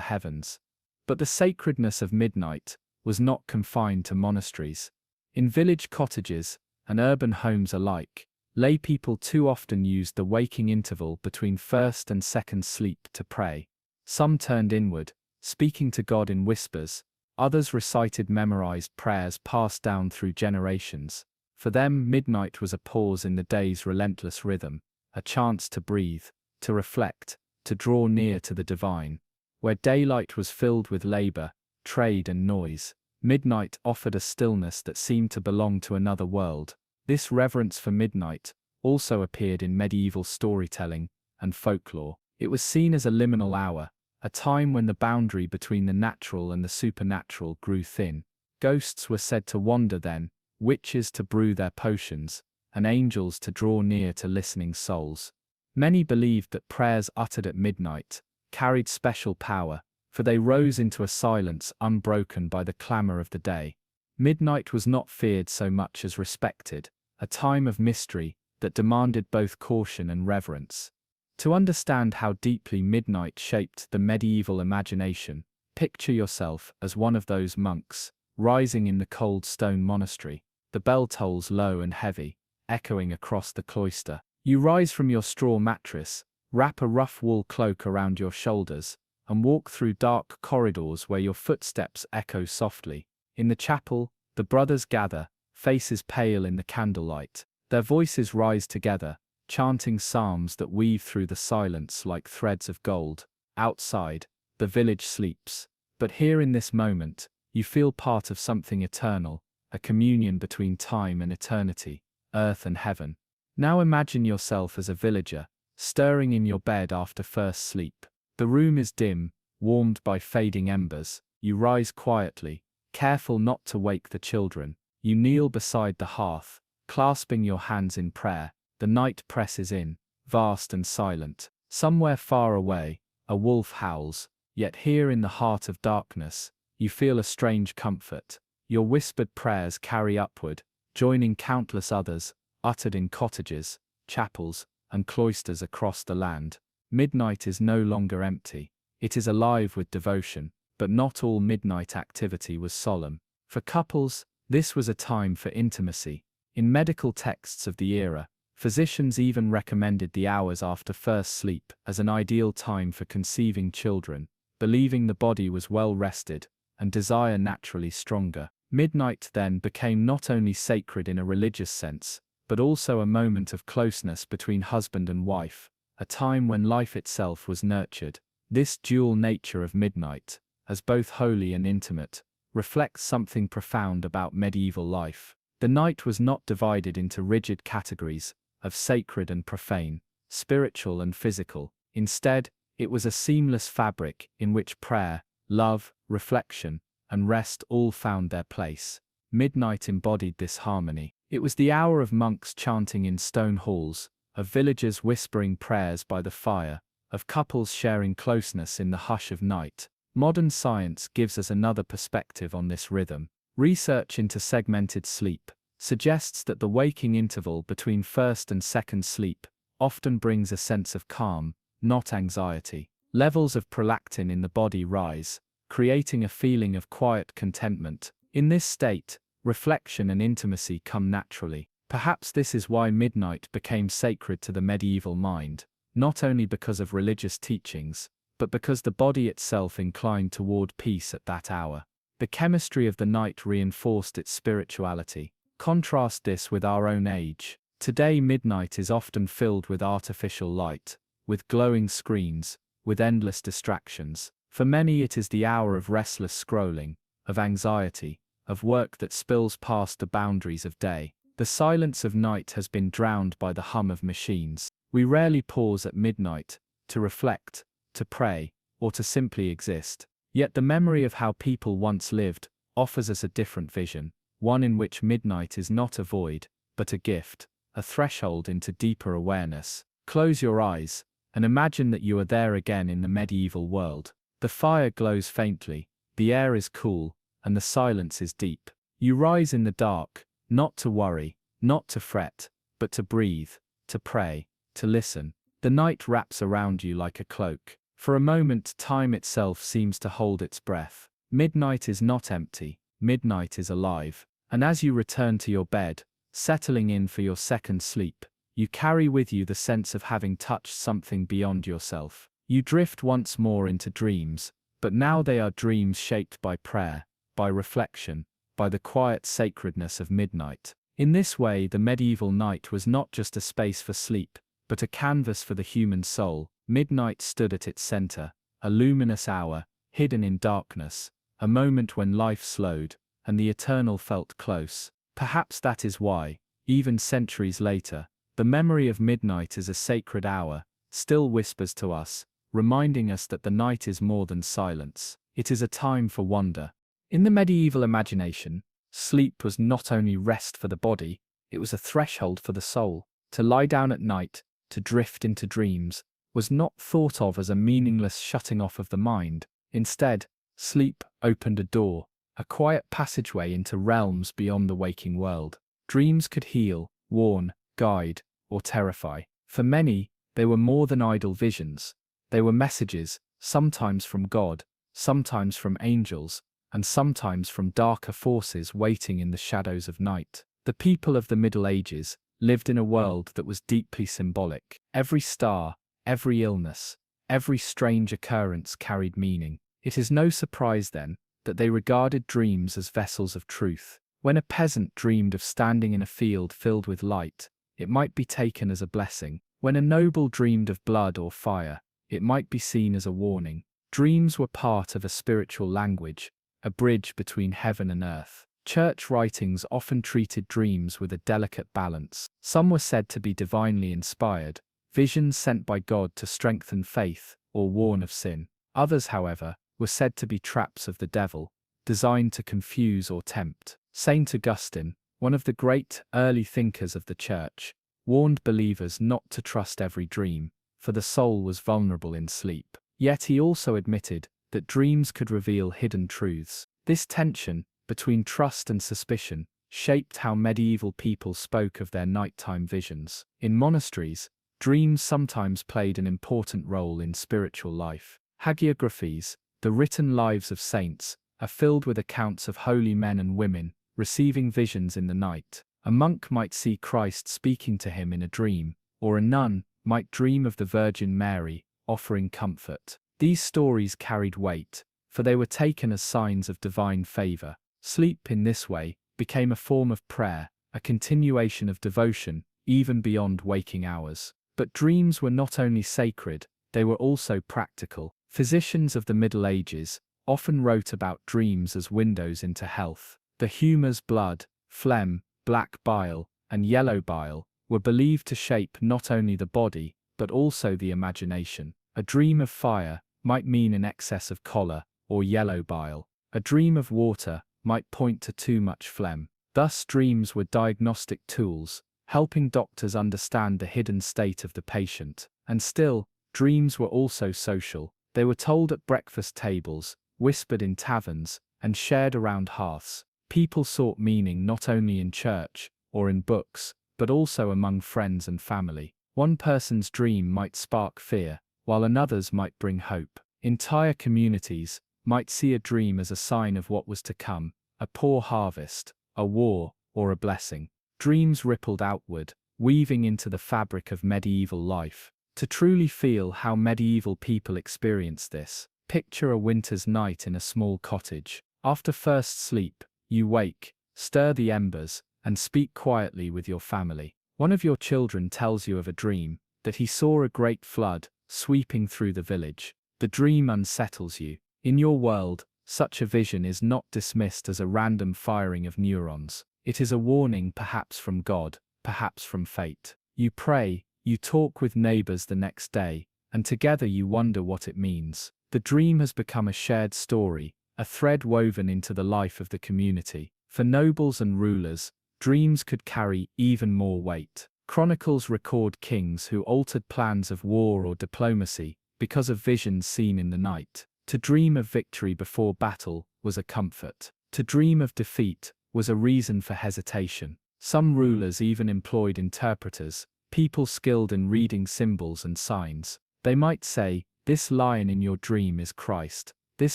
heavens. But the sacredness of midnight was not confined to monasteries. In village cottages and urban homes alike, lay people too often used the waking interval between first and second sleep to pray. Some turned inward, speaking to God in whispers. Others recited memorized prayers passed down through generations. For them, midnight was a pause in the day's relentless rhythm, a chance to breathe, to reflect, to draw near to the divine. Where daylight was filled with labor, trade and noise, midnight offered a stillness that seemed to belong to another world. This reverence for midnight also appeared in medieval storytelling and folklore. It was seen as a liminal hour, a time when the boundary between the natural and the supernatural grew thin. Ghosts were said to wander then, witches to brew their potions, and angels to draw near to listening souls. Many believed that prayers uttered at midnight carried special power, for they rose into a silence unbroken by the clamor of the day. Midnight was not feared so much as respected, a time of mystery that demanded both caution and reverence. To understand how deeply midnight shaped the medieval imagination, Picture yourself as one of those monks, rising in the cold stone monastery. The bell tolls low and heavy, echoing across the cloister. You rise from your straw mattress, wrap a rough wool cloak around your shoulders, and walk through dark corridors where your footsteps echo softly. In the chapel, the brothers gather, faces pale in the candlelight. Their voices rise together, chanting psalms that weave through the silence like threads of gold. Outside, the village sleeps. But here in this moment, you feel part of something eternal, a communion between time and eternity, earth and heaven. Now imagine yourself as a villager, stirring in your bed after first sleep. The room is dim, warmed by fading embers. You rise quietly, careful not to wake the children. You kneel beside the hearth, clasping your hands in prayer. The night presses in, vast and silent. Somewhere far away, a wolf howls, yet here in the heart of darkness, you feel a strange comfort. Your whispered prayers carry upward, joining countless others, uttered in cottages, chapels, and cloisters across the land. Midnight is no longer empty. It is alive with devotion, but not all midnight activity was solemn. For couples, this was a time for intimacy. In medical texts of the era, physicians even recommended the hours after first sleep as an ideal time for conceiving children, believing the body was well rested and desire naturally stronger. Midnight then became not only sacred in a religious sense, but also a moment of closeness between husband and wife, a time when life itself was nurtured. This dual nature of midnight, as both holy and intimate, reflects something profound about medieval life. The night was not divided into rigid categories of sacred and profane, spiritual and physical. Instead, it was a seamless fabric in which prayer, love, reflection, and rest all found their place. Midnight embodied this harmony. It was the hour of monks chanting in stone halls, of villagers whispering prayers by the fire, of couples sharing closeness in the hush of night. Modern science gives us another perspective on this rhythm. Research into segmented sleep suggests that the waking interval between first and second sleep often brings a sense of calm, not anxiety. Levels of prolactin in the body rise, creating a feeling of quiet contentment. In this state, reflection and intimacy come naturally. Perhaps this is why midnight became sacred to the medieval mind, not only because of religious teachings, but because the body itself inclined toward peace at that hour. The chemistry of the night reinforced its spirituality. Contrast this with our own age. Today midnight is often filled with artificial light, with glowing screens, with endless distractions. For many it is the hour of restless scrolling, of anxiety, of work that spills past the boundaries of day. The silence of night has been drowned by the hum of machines. We rarely pause at midnight, to reflect, to pray, or to simply exist. Yet the memory of how people once lived offers us a different vision, one in which midnight is not a void, but a gift, a threshold into deeper awareness. Close your eyes, and imagine that you are there again in the medieval world. The fire glows faintly, the air is cool, and the silence is deep. You rise in the dark, not to worry, not to fret, but to breathe, to pray, to listen. The night wraps around you like a cloak. For a moment, time itself seems to hold its breath. Midnight is not empty, midnight is alive. And as you return to your bed, settling in for your second sleep, you carry with you the sense of having touched something beyond yourself. You drift once more into dreams, but now they are dreams shaped by prayer, by reflection, by the quiet sacredness of midnight. In this way, the medieval night was not just a space for sleep, but a canvas for the human soul. Midnight stood at its center, a luminous hour, hidden in darkness, a moment when life slowed, and the eternal felt close. Perhaps that is why, even centuries later, the memory of midnight as a sacred hour still whispers to us, reminding us that the night is more than silence. It is a time for wonder. In the medieval imagination, sleep was not only rest for the body, it was a threshold for the soul. To lie down at night, to drift into dreams, was not thought of as a meaningless shutting off of the mind. Instead, sleep opened a door, a quiet passageway into realms beyond the waking world. Dreams could heal, warn, guide, or terrify. For many, they were more than idle visions. They were messages, sometimes from God, sometimes from angels, and sometimes from darker forces waiting in the shadows of night. The people of the Middle Ages lived in a world that was deeply symbolic. Every star, every illness, every strange occurrence carried meaning. It is no surprise, then, that they regarded dreams as vessels of truth. When a peasant dreamed of standing in a field filled with light, it might be taken as a blessing. When a noble dreamed of blood or fire, it might be seen as a warning. Dreams were part of a spiritual language, a bridge between heaven and earth. Church writings often treated dreams with a delicate balance. Some were said to be divinely inspired, visions sent by God to strengthen faith or warn of sin. Others, however, were said to be traps of the devil, designed to confuse or tempt. Saint Augustine, one of the great early thinkers of the Church, warned believers not to trust every dream, for the soul was vulnerable in sleep. Yet he also admitted that dreams could reveal hidden truths. This tension between trust and suspicion shaped how medieval people spoke of their nighttime visions. In monasteries, dreams sometimes played an important role in spiritual life. Hagiographies, the written lives of saints, are filled with accounts of holy men and women receiving visions in the night. A monk might see Christ speaking to him in a dream, or a nun might dream of the Virgin Mary offering comfort. These stories carried weight, for they were taken as signs of divine favor. Sleep, in this way, became a form of prayer, a continuation of devotion, even beyond waking hours. But dreams were not only sacred, they were also practical. Physicians of the Middle Ages often wrote about dreams as windows into health. The humors blood, phlegm, black bile, and yellow bile were believed to shape not only the body, but also the imagination. A dream of fire might mean an excess of choler or yellow bile. A dream of water might point to too much phlegm. Thus, dreams were diagnostic tools, helping doctors understand the hidden state of the patient. And still, dreams were also social. They were told at breakfast tables, whispered in taverns, and shared around hearths. People sought meaning not only in church or in books, but also among friends and family. One person's dream might spark fear, while another's might bring hope. Entire communities might see a dream as a sign of what was to come, a poor harvest, a war, or a blessing. Dreams rippled outward, weaving into the fabric of medieval life. To truly feel how medieval people experienced this, picture a winter's night in a small cottage. After first sleep, you wake, stir the embers, and speak quietly with your family. One of your children tells you of a dream, that he saw a great flood sweeping through the village. The dream unsettles you. In your world, such a vision is not dismissed as a random firing of neurons. It is a warning, perhaps from God, perhaps from fate. You pray, you talk with neighbors the next day, and together you wonder what it means. The dream has become a shared story, a thread woven into the life of the community. For nobles and rulers, dreams could carry even more weight. Chronicles record kings who altered plans of war or diplomacy because of visions seen in the night. To dream of victory before battle was a comfort. To dream of defeat was a reason for hesitation. Some rulers even employed interpreters, people skilled in reading symbols and signs. They might say, "This lion in your dream is Christ, this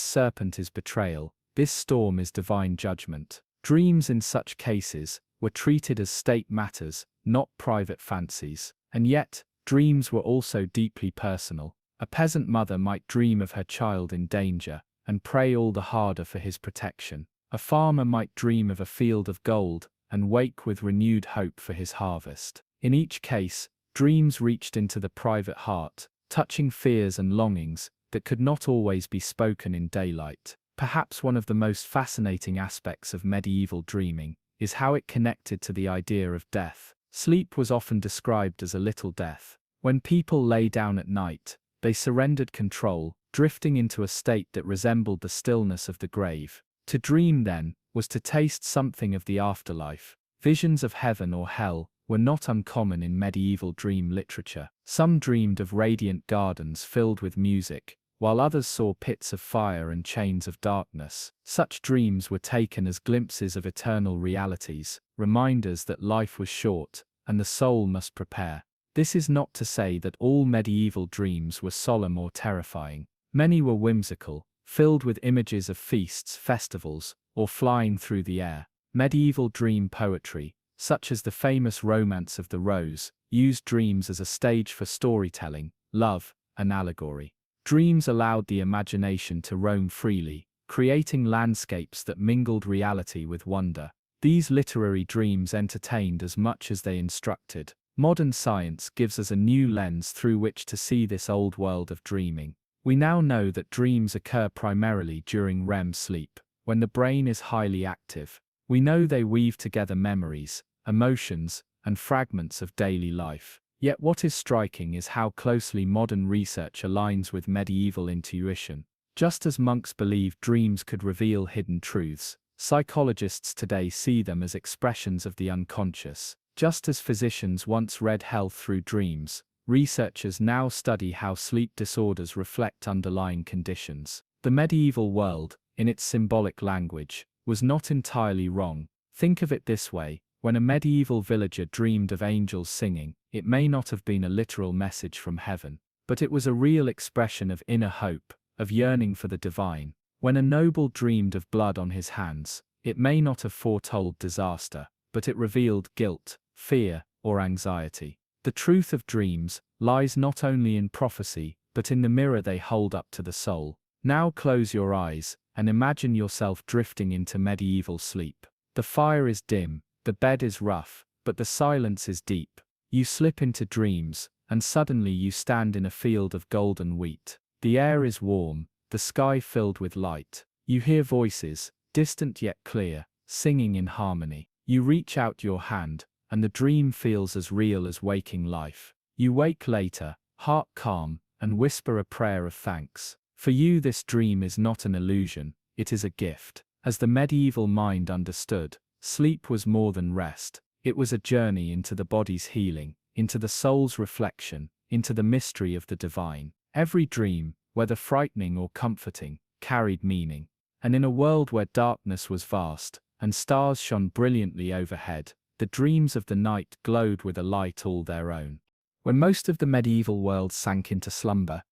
serpent is betrayal, this storm is divine judgment." Dreams in such cases were treated as state matters, not private fancies. And yet, dreams were also deeply personal. A peasant mother might dream of her child in danger, and pray all the harder for his protection. A farmer might dream of a field of gold, and wake with renewed hope for his harvest. In each case, dreams reached into the private heart, touching fears and longings that could not always be spoken in daylight. Perhaps one of the most fascinating aspects of medieval dreaming is how it connected to the idea of death. Sleep was often described as a little death. When people lay down at night, they surrendered control, drifting into a state that resembled the stillness of the grave. To dream, then, was to taste something of the afterlife. Visions of heaven or hell were not uncommon in medieval dream literature. Some dreamed of radiant gardens filled with music, while others saw pits of fire and chains of darkness. Such dreams were taken as glimpses of eternal realities, reminders that life was short, and the soul must prepare. This is not to say that all medieval dreams were solemn or terrifying. Many were whimsical, filled with images of feasts, festivals, or flying through the air. Medieval dream poetry, such as the famous Romance of the Rose, used dreams as a stage for storytelling, love, and allegory. Dreams allowed the imagination to roam freely, creating landscapes that mingled reality with wonder. These literary dreams entertained as much as they instructed. Modern science gives us a new lens through which to see this old world of dreaming. We now know that dreams occur primarily during REM sleep, when the brain is highly active. We know they weave together memories, emotions, and fragments of daily life. Yet what is striking is how closely modern research aligns with medieval intuition. Just as monks believed dreams could reveal hidden truths, psychologists today see them as expressions of the unconscious. Just as physicians once read health through dreams, researchers now study how sleep disorders reflect underlying conditions. The medieval world, in its symbolic language, was not entirely wrong. Think of it this way: when a medieval villager dreamed of angels singing, it may not have been a literal message from heaven, but it was a real expression of inner hope, of yearning for the divine. When a noble dreamed of blood on his hands, it may not have foretold disaster, but it revealed guilt, fear, or anxiety. The truth of dreams lies not only in prophecy, but in the mirror they hold up to the soul. Now close your eyes and imagine yourself drifting into medieval sleep. The fire is dim, the bed is rough, but the silence is deep. You slip into dreams, and suddenly you stand in a field of golden wheat. The air is warm, the sky filled with light. You hear voices, distant yet clear, singing in harmony. You reach out your hand, and the dream feels as real as waking life. You wake later, heart calm, and whisper a prayer of thanks. For you, this dream is not an illusion, it is a gift. As the medieval mind understood, sleep was more than rest. It was a journey into the body's healing, into the soul's reflection, into the mystery of the divine. Every dream, whether frightening or comforting, carried meaning. And in a world where darkness was vast, and stars shone brilliantly overhead, the dreams of the night glowed with a light all their own. When most of the medieval world sank into slumber,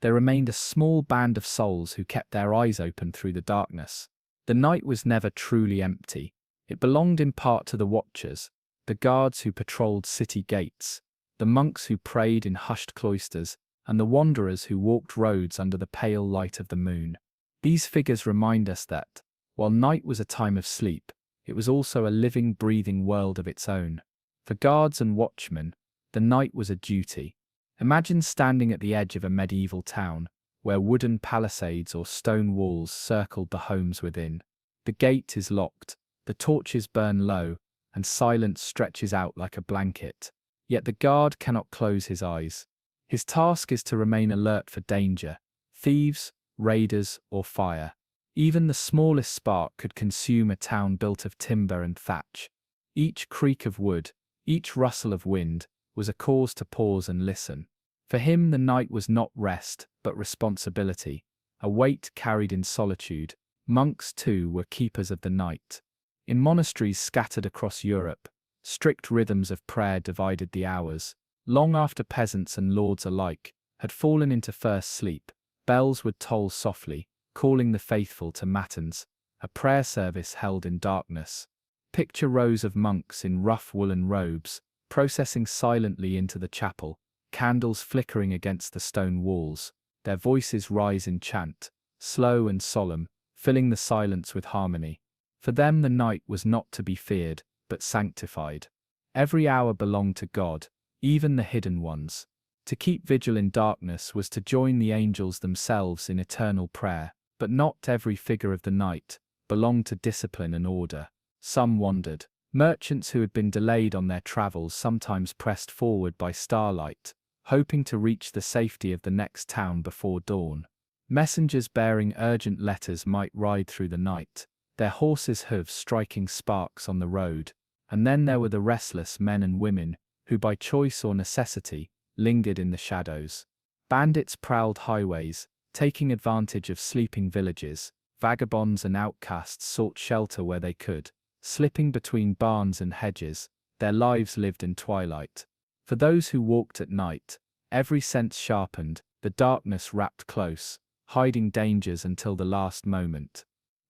there remained a small band of souls who kept their eyes open through the darkness. The night was never truly empty. It belonged in part to the watchers, the guards who patrolled city gates, the monks who prayed in hushed cloisters, and the wanderers who walked roads under the pale light of the moon. These figures remind us that, while night was a time of sleep, it was also a living, breathing world of its own. For guards and watchmen, the night was a duty. Imagine standing at the edge of a medieval town, where wooden palisades or stone walls circled the homes within. The gate is locked, the torches burn low, and silence stretches out like a blanket. Yet the guard cannot close his eyes. His task is to remain alert for danger, thieves, raiders, or fire. Even the smallest spark could consume a town built of timber and thatch. Each creak of wood, each rustle of wind, was a cause to pause and listen. For him the night was not rest, but responsibility, a weight carried in solitude. Monks, too, were keepers of the night. In monasteries scattered across Europe, strict rhythms of prayer divided the hours. Long after peasants and lords alike had fallen into first sleep, bells would toll softly, calling the faithful to matins, a prayer service held in darkness. Picture rows of monks in rough woolen robes, processing silently into the chapel, candles flickering against the stone walls. Their voices rise in chant, slow and solemn, filling the silence with harmony. For them the night was not to be feared, but sanctified. Every hour belonged to God, even the hidden ones. To keep vigil in darkness was to join the angels themselves in eternal prayer. But not every figure of the night belonged to discipline and order. Some wandered. Merchants who had been delayed on their travels sometimes pressed forward by starlight, hoping to reach the safety of the next town before dawn. Messengers bearing urgent letters might ride through the night, their horses' hooves striking sparks on the road. And then there were the restless men and women who, by choice or necessity, lingered in the shadows. Bandits prowled highways, taking advantage of sleeping villages. Vagabonds and outcasts sought shelter where they could, slipping between barns and hedges. Their lives lived in twilight. For those who walked at night, every sense sharpened, the darkness wrapped close, hiding dangers until the last moment.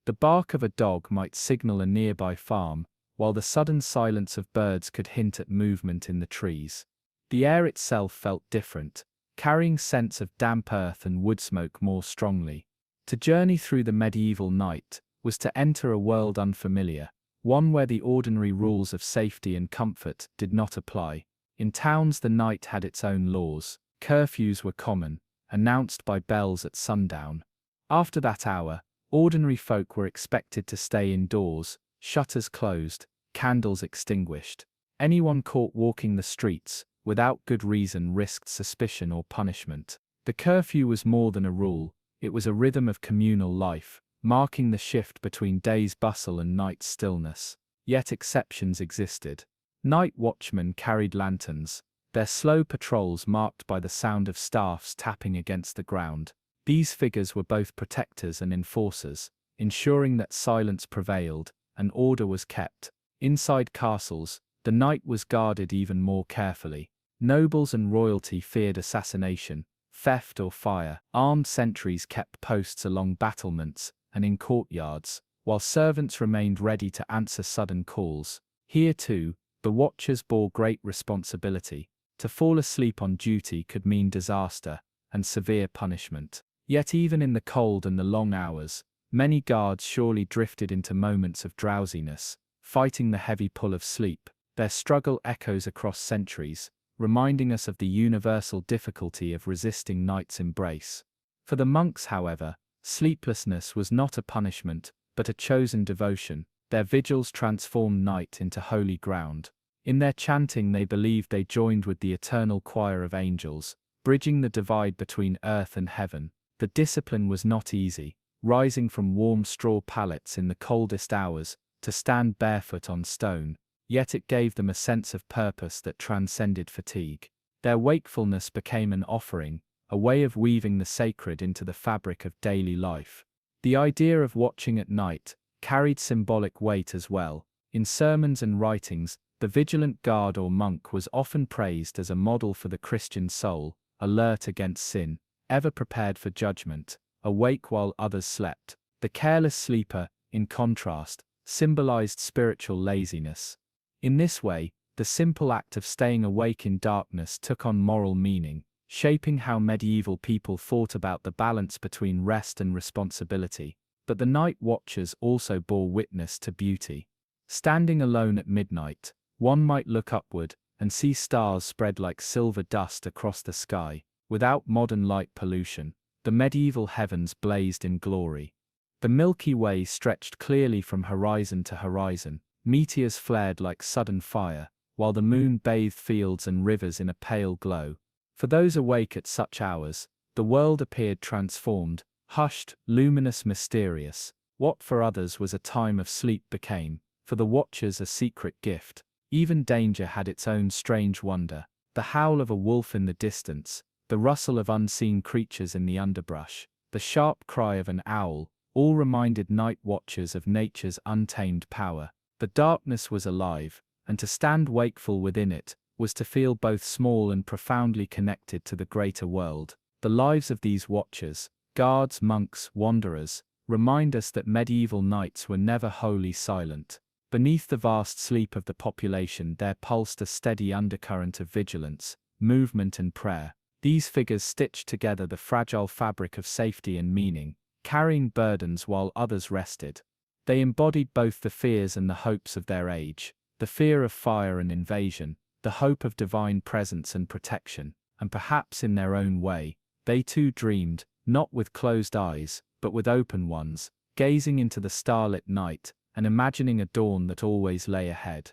The bark of a dog might signal a nearby farm, while the sudden silence of birds could hint at movement in the trees. The air itself felt different, carrying scents of damp earth and wood smoke more strongly. To journey through the medieval night was to enter a world unfamiliar, one where the ordinary rules of safety and comfort did not apply. In towns the night had its own laws. Curfews were common, announced by bells at sundown. After that hour, ordinary folk were expected to stay indoors, shutters closed, candles extinguished. Anyone caught walking the streets, without good reason, risked suspicion or punishment. The curfew was more than a rule, it was a rhythm of communal life, marking the shift between day's bustle and night's stillness. Yet exceptions existed. Night watchmen carried lanterns, their slow patrols marked by the sound of staffs tapping against the ground. These figures were both protectors and enforcers, ensuring that silence prevailed and order was kept. Inside castles, the night was guarded even more carefully. Nobles and royalty feared assassination, theft or fire. Armed sentries kept posts along battlements and in courtyards, while servants remained ready to answer sudden calls. Here too, the watchers bore great responsibility. To fall asleep on duty could mean disaster and severe punishment. Yet even in the cold and the long hours, many guards surely drifted into moments of drowsiness, fighting the heavy pull of sleep. Their struggle echoes across centuries, reminding us of the universal difficulty of resisting night's embrace. For the monks, however, sleeplessness was not a punishment, but a chosen devotion. Their vigils transformed night into holy ground. In their chanting they believed they joined with the eternal choir of angels, bridging the divide between earth and heaven. The discipline was not easy, rising from warm straw pallets in the coldest hours to stand barefoot on stone, yet it gave them a sense of purpose that transcended fatigue. Their wakefulness became an offering, a way of weaving the sacred into the fabric of daily life. The idea of watching at night carried symbolic weight as well. In sermons and writings, the vigilant guard or monk was often praised as a model for the Christian soul, alert against sin, ever prepared for judgment, awake while others slept. The careless sleeper, in contrast, symbolized spiritual laziness. In this way, the simple act of staying awake in darkness took on moral meaning, shaping how medieval people thought about the balance between rest and responsibility. But the night watchers also bore witness to beauty. Standing alone at midnight, one might look upward and see stars spread like silver dust across the sky. Without modern light pollution, the medieval heavens blazed in glory. The Milky Way stretched clearly from horizon to horizon. Meteors flared like sudden fire, while the moon bathed fields and rivers in a pale glow. For those awake at such hours, the world appeared transformed, hushed, luminous, mysterious. What for others was a time of sleep became, for the watchers, a secret gift. Even danger had its own strange wonder. The howl of a wolf in the distance, the rustle of unseen creatures in the underbrush, the sharp cry of an owl, all reminded night watchers of nature's untamed power. The darkness was alive, and to stand wakeful within it was to feel both small and profoundly connected to the greater world. The lives of these watchers, guards, monks, wanderers, remind us that medieval nights were never wholly silent. Beneath the vast sleep of the population there pulsed a steady undercurrent of vigilance, movement and prayer. These figures stitched together the fragile fabric of safety and meaning, carrying burdens while others rested. They embodied both the fears and the hopes of their age, the fear of fire and invasion, the hope of divine presence and protection, and perhaps in their own way, they too dreamed, not with closed eyes, but with open ones, gazing into the starlit night and imagining a dawn that always lay ahead.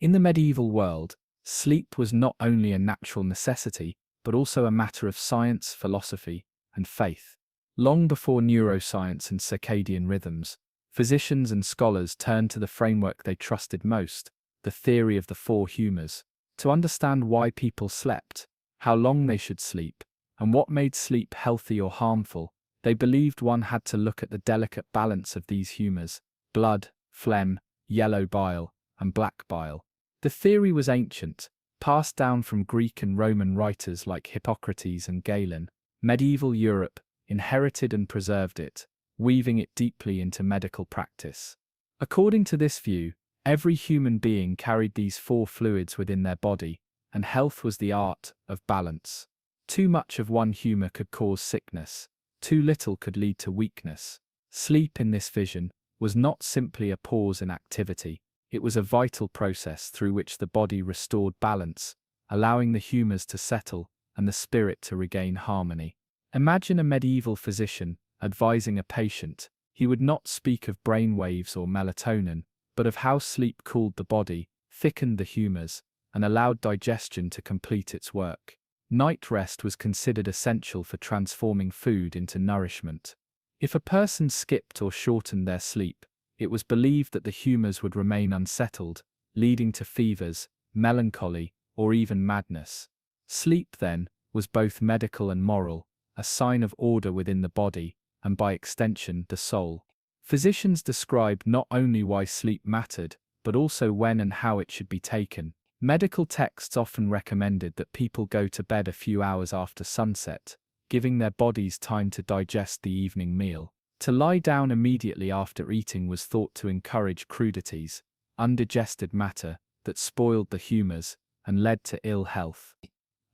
In the medieval world, sleep was not only a natural necessity, but also a matter of science, philosophy, and faith. Long before neuroscience and circadian rhythms, physicians and scholars turned to the framework they trusted most, the theory of the four humors, to understand why people slept, how long they should sleep, and what made sleep healthy or harmful. They believed one had to look at the delicate balance of these humors: blood, phlegm, yellow bile, and black bile. The theory was ancient, passed down from Greek and Roman writers like Hippocrates and Galen. Medieval Europe, inherited and preserved it, weaving it deeply into medical practice. According to this view, every human being carried these four fluids within their body, and health was the art of balance. Too much of one humor could cause sickness, too little could lead to weakness. Sleep in this vision was not simply a pause in activity, it was a vital process through which the body restored balance, allowing the humors to settle and the spirit to regain harmony. Imagine a medieval physician advising a patient. He would not speak of brain waves or melatonin, but of how sleep cooled the body, thickened the humors, and allowed digestion to complete its work. Night rest was considered essential for transforming food into nourishment. If a person skipped or shortened their sleep, it was believed that the humors would remain unsettled, leading to fevers, melancholy, or even madness. Sleep, then, was both medical and moral, a sign of order within the body, and by extension, the soul. Physicians described not only why sleep mattered, but also when and how it should be taken. Medical texts often recommended that people go to bed a few hours after sunset, giving their bodies time to digest the evening meal. To lie down immediately after eating was thought to encourage crudities, undigested matter that spoiled the humors and led to ill health.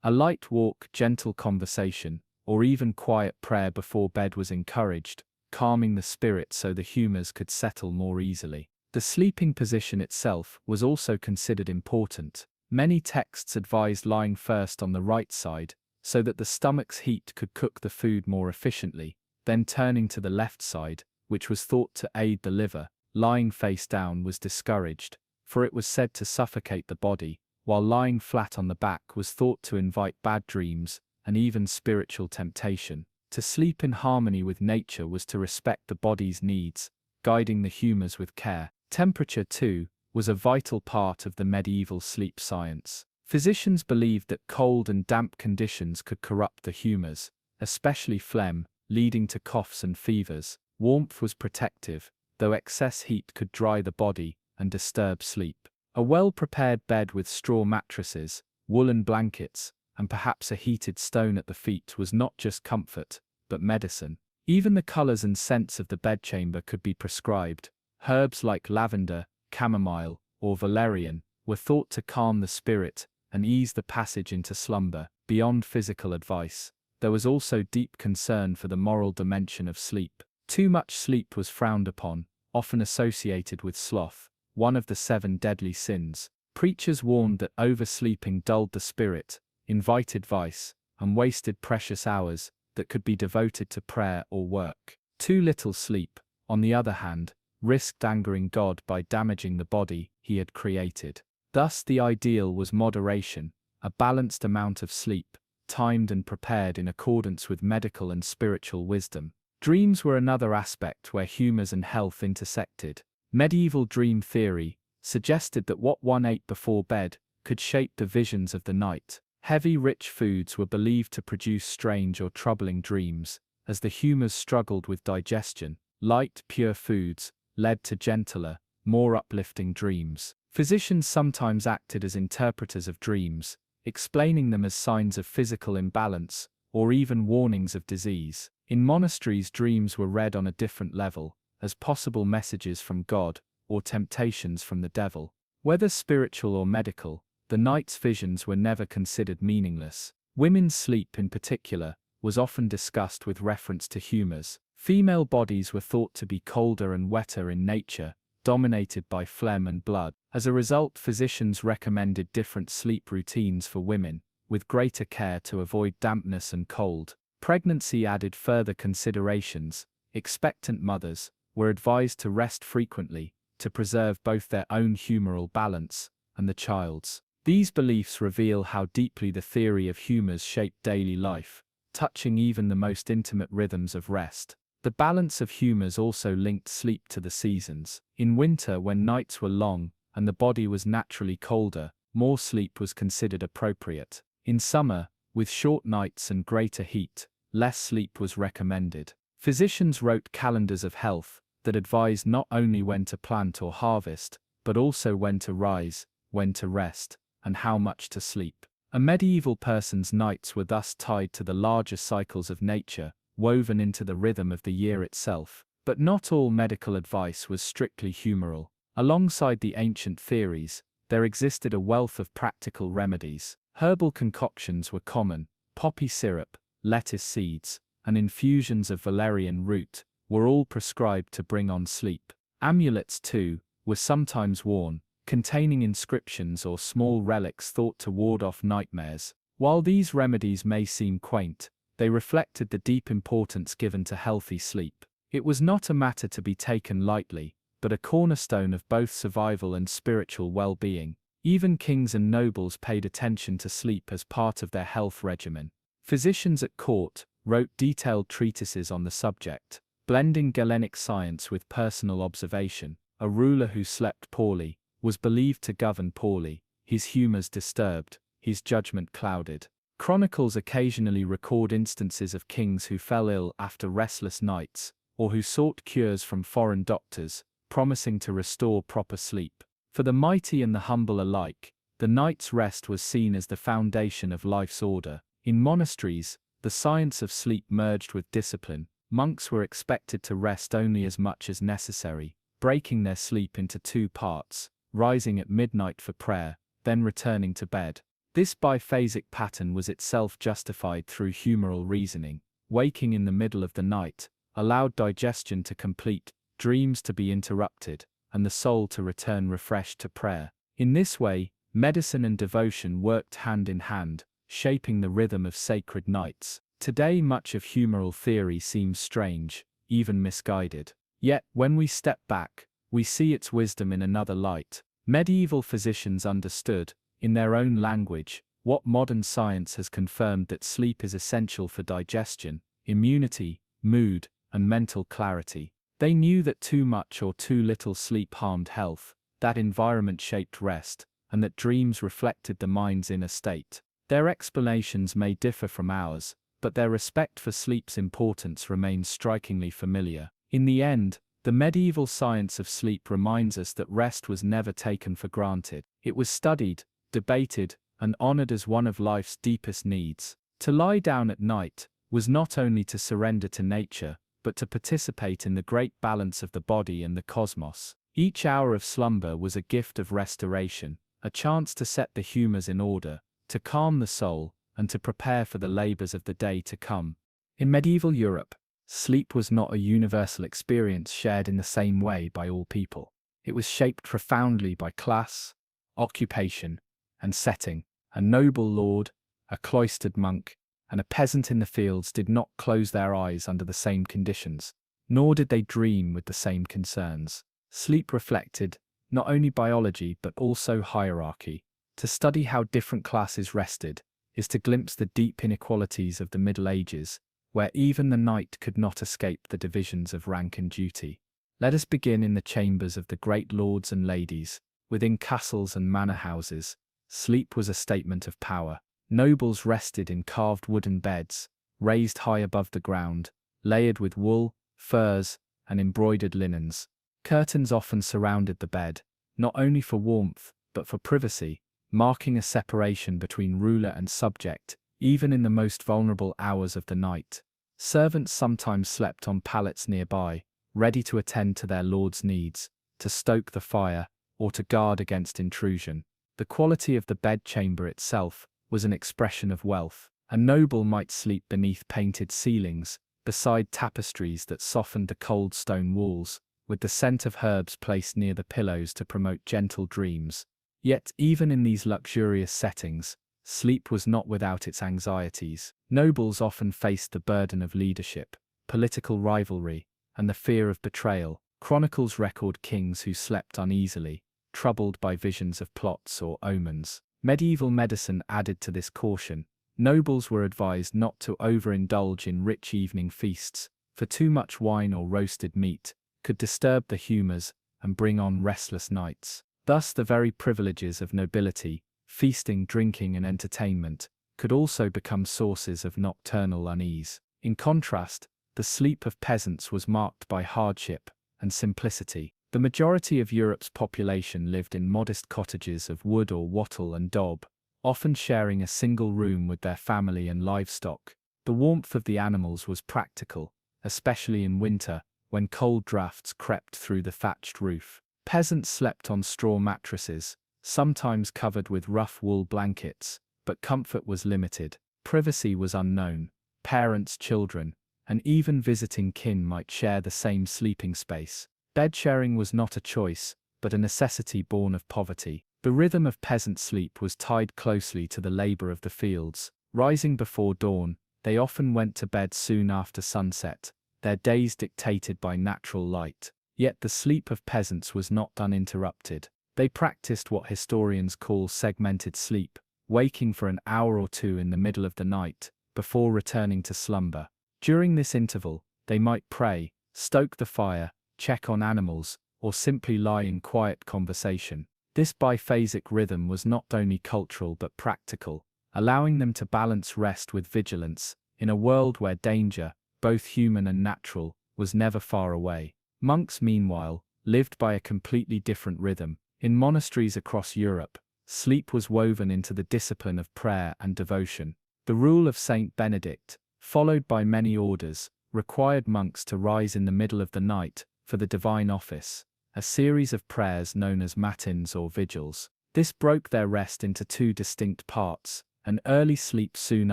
A light walk, gentle conversation, or even quiet prayer before bed was encouraged, calming the spirit so the humors could settle more easily. The sleeping position itself was also considered important. Many texts advised lying first on the right side, so that the stomach's heat could cook the food more efficiently, then turning to the left side, which was thought to aid the liver. Lying face down was discouraged, for it was said to suffocate the body, while lying flat on the back was thought to invite bad dreams and even spiritual temptation. To sleep in harmony with nature was to respect the body's needs, guiding the humors with care. Temperature, too, was a vital part of the medieval sleep science. Physicians believed that cold and damp conditions could corrupt the humors, especially phlegm, leading to coughs and fevers. Warmth was protective, though excess heat could dry the body and disturb sleep. A well-prepared bed with straw mattresses, woolen blankets, and perhaps a heated stone at the feet was not just comfort, but medicine. Even the colors and scents of the bedchamber could be prescribed. Herbs like lavender, chamomile, or valerian were thought to calm the spirit and ease the passage into slumber. Beyond physical advice, there was also deep concern for the moral dimension of sleep. Too much sleep was frowned upon, often associated with sloth, one of the 7 deadly sins. Preachers warned that oversleeping dulled the spirit, invited vice, and wasted precious hours that could be devoted to prayer or work. Too little sleep, on the other hand, risked angering God by damaging the body he had created. Thus the ideal was moderation, a balanced amount of sleep, timed and prepared in accordance with medical and spiritual wisdom. Dreams were another aspect where humors and health intersected. Medieval dream theory suggested that what one ate before bed could shape the visions of the night. Heavy, rich foods were believed to produce strange or troubling dreams, as the humors struggled with digestion. Light, pure foods led to gentler, more uplifting dreams. Physicians sometimes acted as interpreters of dreams, explaining them as signs of physical imbalance or even warnings of disease. In monasteries, dreams were read on a different level, as possible messages from God or temptations from the devil. Whether spiritual or medical, the night's visions were never considered meaningless. Women's sleep, in particular, was often discussed with reference to humors. Female bodies were thought to be colder and wetter in nature, dominated by phlegm and blood. As a result, physicians recommended different sleep routines for women, with greater care to avoid dampness and cold. Pregnancy added further considerations. Expectant mothers were advised to rest frequently, to preserve both their own humoral balance and the child's. These beliefs reveal how deeply the theory of humors shaped daily life, touching even the most intimate rhythms of rest. The balance of humors also linked sleep to the seasons. In winter, when nights were long and the body was naturally colder, more sleep was considered appropriate. In summer, with short nights and greater heat, less sleep was recommended. Physicians wrote calendars of health that advised not only when to plant or harvest, but also when to rise, when to rest, and how much to sleep. A medieval person's nights were thus tied to the larger cycles of nature, woven into the rhythm of the year itself. But not all medical advice was strictly humoral. Alongside the ancient theories, there existed a wealth of practical remedies. Herbal concoctions were common. Poppy syrup, lettuce seeds, and infusions of valerian root were all prescribed to bring on sleep. Amulets, too, were sometimes worn, containing inscriptions or small relics thought to ward off nightmares. While these remedies may seem quaint, they reflected the deep importance given to healthy sleep. It was not a matter to be taken lightly, but a cornerstone of both survival and spiritual well-being. Even kings and nobles paid attention to sleep as part of their health regimen. Physicians at court wrote detailed treatises on the subject, blending Galenic science with personal observation. A ruler who slept poorly was believed to govern poorly, his humors disturbed, his judgment clouded. Chronicles occasionally record instances of kings who fell ill after restless nights, or who sought cures from foreign doctors, promising to restore proper sleep. For the mighty and the humble alike, the night's rest was seen as the foundation of life's order. In monasteries, the science of sleep merged with discipline. Monks were expected to rest only as much as necessary, breaking their sleep into two parts, rising at midnight for prayer, then returning to bed. This biphasic pattern was itself justified through humoral reasoning. Waking in the middle of the night allowed digestion to complete, dreams to be interrupted, and the soul to return refreshed to prayer. In this way, medicine and devotion worked hand in hand, shaping the rhythm of sacred nights. Today, much of humoral theory seems strange, even misguided. Yet, when we step back, we see its wisdom in another light. Medieval physicians understood, in their own language, what modern science has confirmed: that sleep is essential for digestion, immunity, mood, and mental clarity. They knew that too much or too little sleep harmed health, that environment shaped rest, and that dreams reflected the mind's inner state. Their explanations may differ from ours, but their respect for sleep's importance remains strikingly familiar. In the end, the medieval science of sleep reminds us that rest was never taken for granted. It was studied, debated, and honored as one of life's deepest needs. To lie down at night was not only to surrender to nature, but to participate in the great balance of the body and the cosmos. Each hour of slumber was a gift of restoration, a chance to set the humors in order, to calm the soul, and to prepare for the labors of the day to come. In medieval Europe, sleep was not a universal experience shared in the same way by all people. It was shaped profoundly by class, occupation, and setting. A noble lord, a cloistered monk, and a peasant in the fields did not close their eyes under the same conditions, nor did they dream with the same concerns. Sleep reflected not only biology but also hierarchy. To study how different classes rested is to glimpse the deep inequalities of the Middle Ages, where even the night could not escape the divisions of rank and duty. Let us begin in the chambers of the great lords and ladies. Within castles and manor houses, sleep was a statement of power. Nobles rested in carved wooden beds, raised high above the ground, layered with wool, furs, and embroidered linens. Curtains often surrounded the bed, not only for warmth, but for privacy, marking a separation between ruler and subject, even in the most vulnerable hours of the night. Servants sometimes slept on pallets nearby, ready to attend to their lord's needs, to stoke the fire, or to guard against intrusion. The quality of the bedchamber itself was an expression of wealth. A noble might sleep beneath painted ceilings, beside tapestries that softened the cold stone walls, with the scent of herbs placed near the pillows to promote gentle dreams. Yet, even in these luxurious settings, sleep was not without its anxieties. Nobles often faced the burden of leadership, political rivalry, and the fear of betrayal. Chronicles record kings who slept uneasily, troubled by visions of plots or omens. Medieval medicine added to this caution. Nobles were advised not to overindulge in rich evening feasts, for too much wine or roasted meat could disturb the humors and bring on restless nights. Thus, the very privileges of nobility, feasting, drinking, and entertainment, could also become sources of nocturnal unease. In contrast, the sleep of peasants was marked by hardship and simplicity. The majority of Europe's population lived in modest cottages of wood or wattle and daub, often sharing a single room with their family and livestock. The warmth of the animals was practical, especially in winter, when cold drafts crept through the thatched roof. Peasants slept on straw mattresses, sometimes covered with rough wool blankets, but comfort was limited. Privacy was unknown. Parents, children, and even visiting kin might share the same sleeping space. Bed sharing was not a choice, but a necessity born of poverty. The rhythm of peasant sleep was tied closely to the labor of the fields. Rising before dawn, they often went to bed soon after sunset, their days dictated by natural light. Yet the sleep of peasants was not uninterrupted. They practiced what historians call segmented sleep, waking for an hour or two in the middle of the night, before returning to slumber. During this interval, they might pray, stoke the fire, check on animals, or simply lie in quiet conversation. This biphasic rhythm was not only cultural but practical, allowing them to balance rest with vigilance, in a world where danger, both human and natural, was never far away. Monks, meanwhile, lived by a completely different rhythm. In monasteries across Europe, sleep was woven into the discipline of prayer and devotion. The rule of Saint Benedict, followed by many orders, required monks to rise in the middle of the night for the divine office, a series of prayers known as matins or vigils. This broke their rest into two distinct parts: an early sleep soon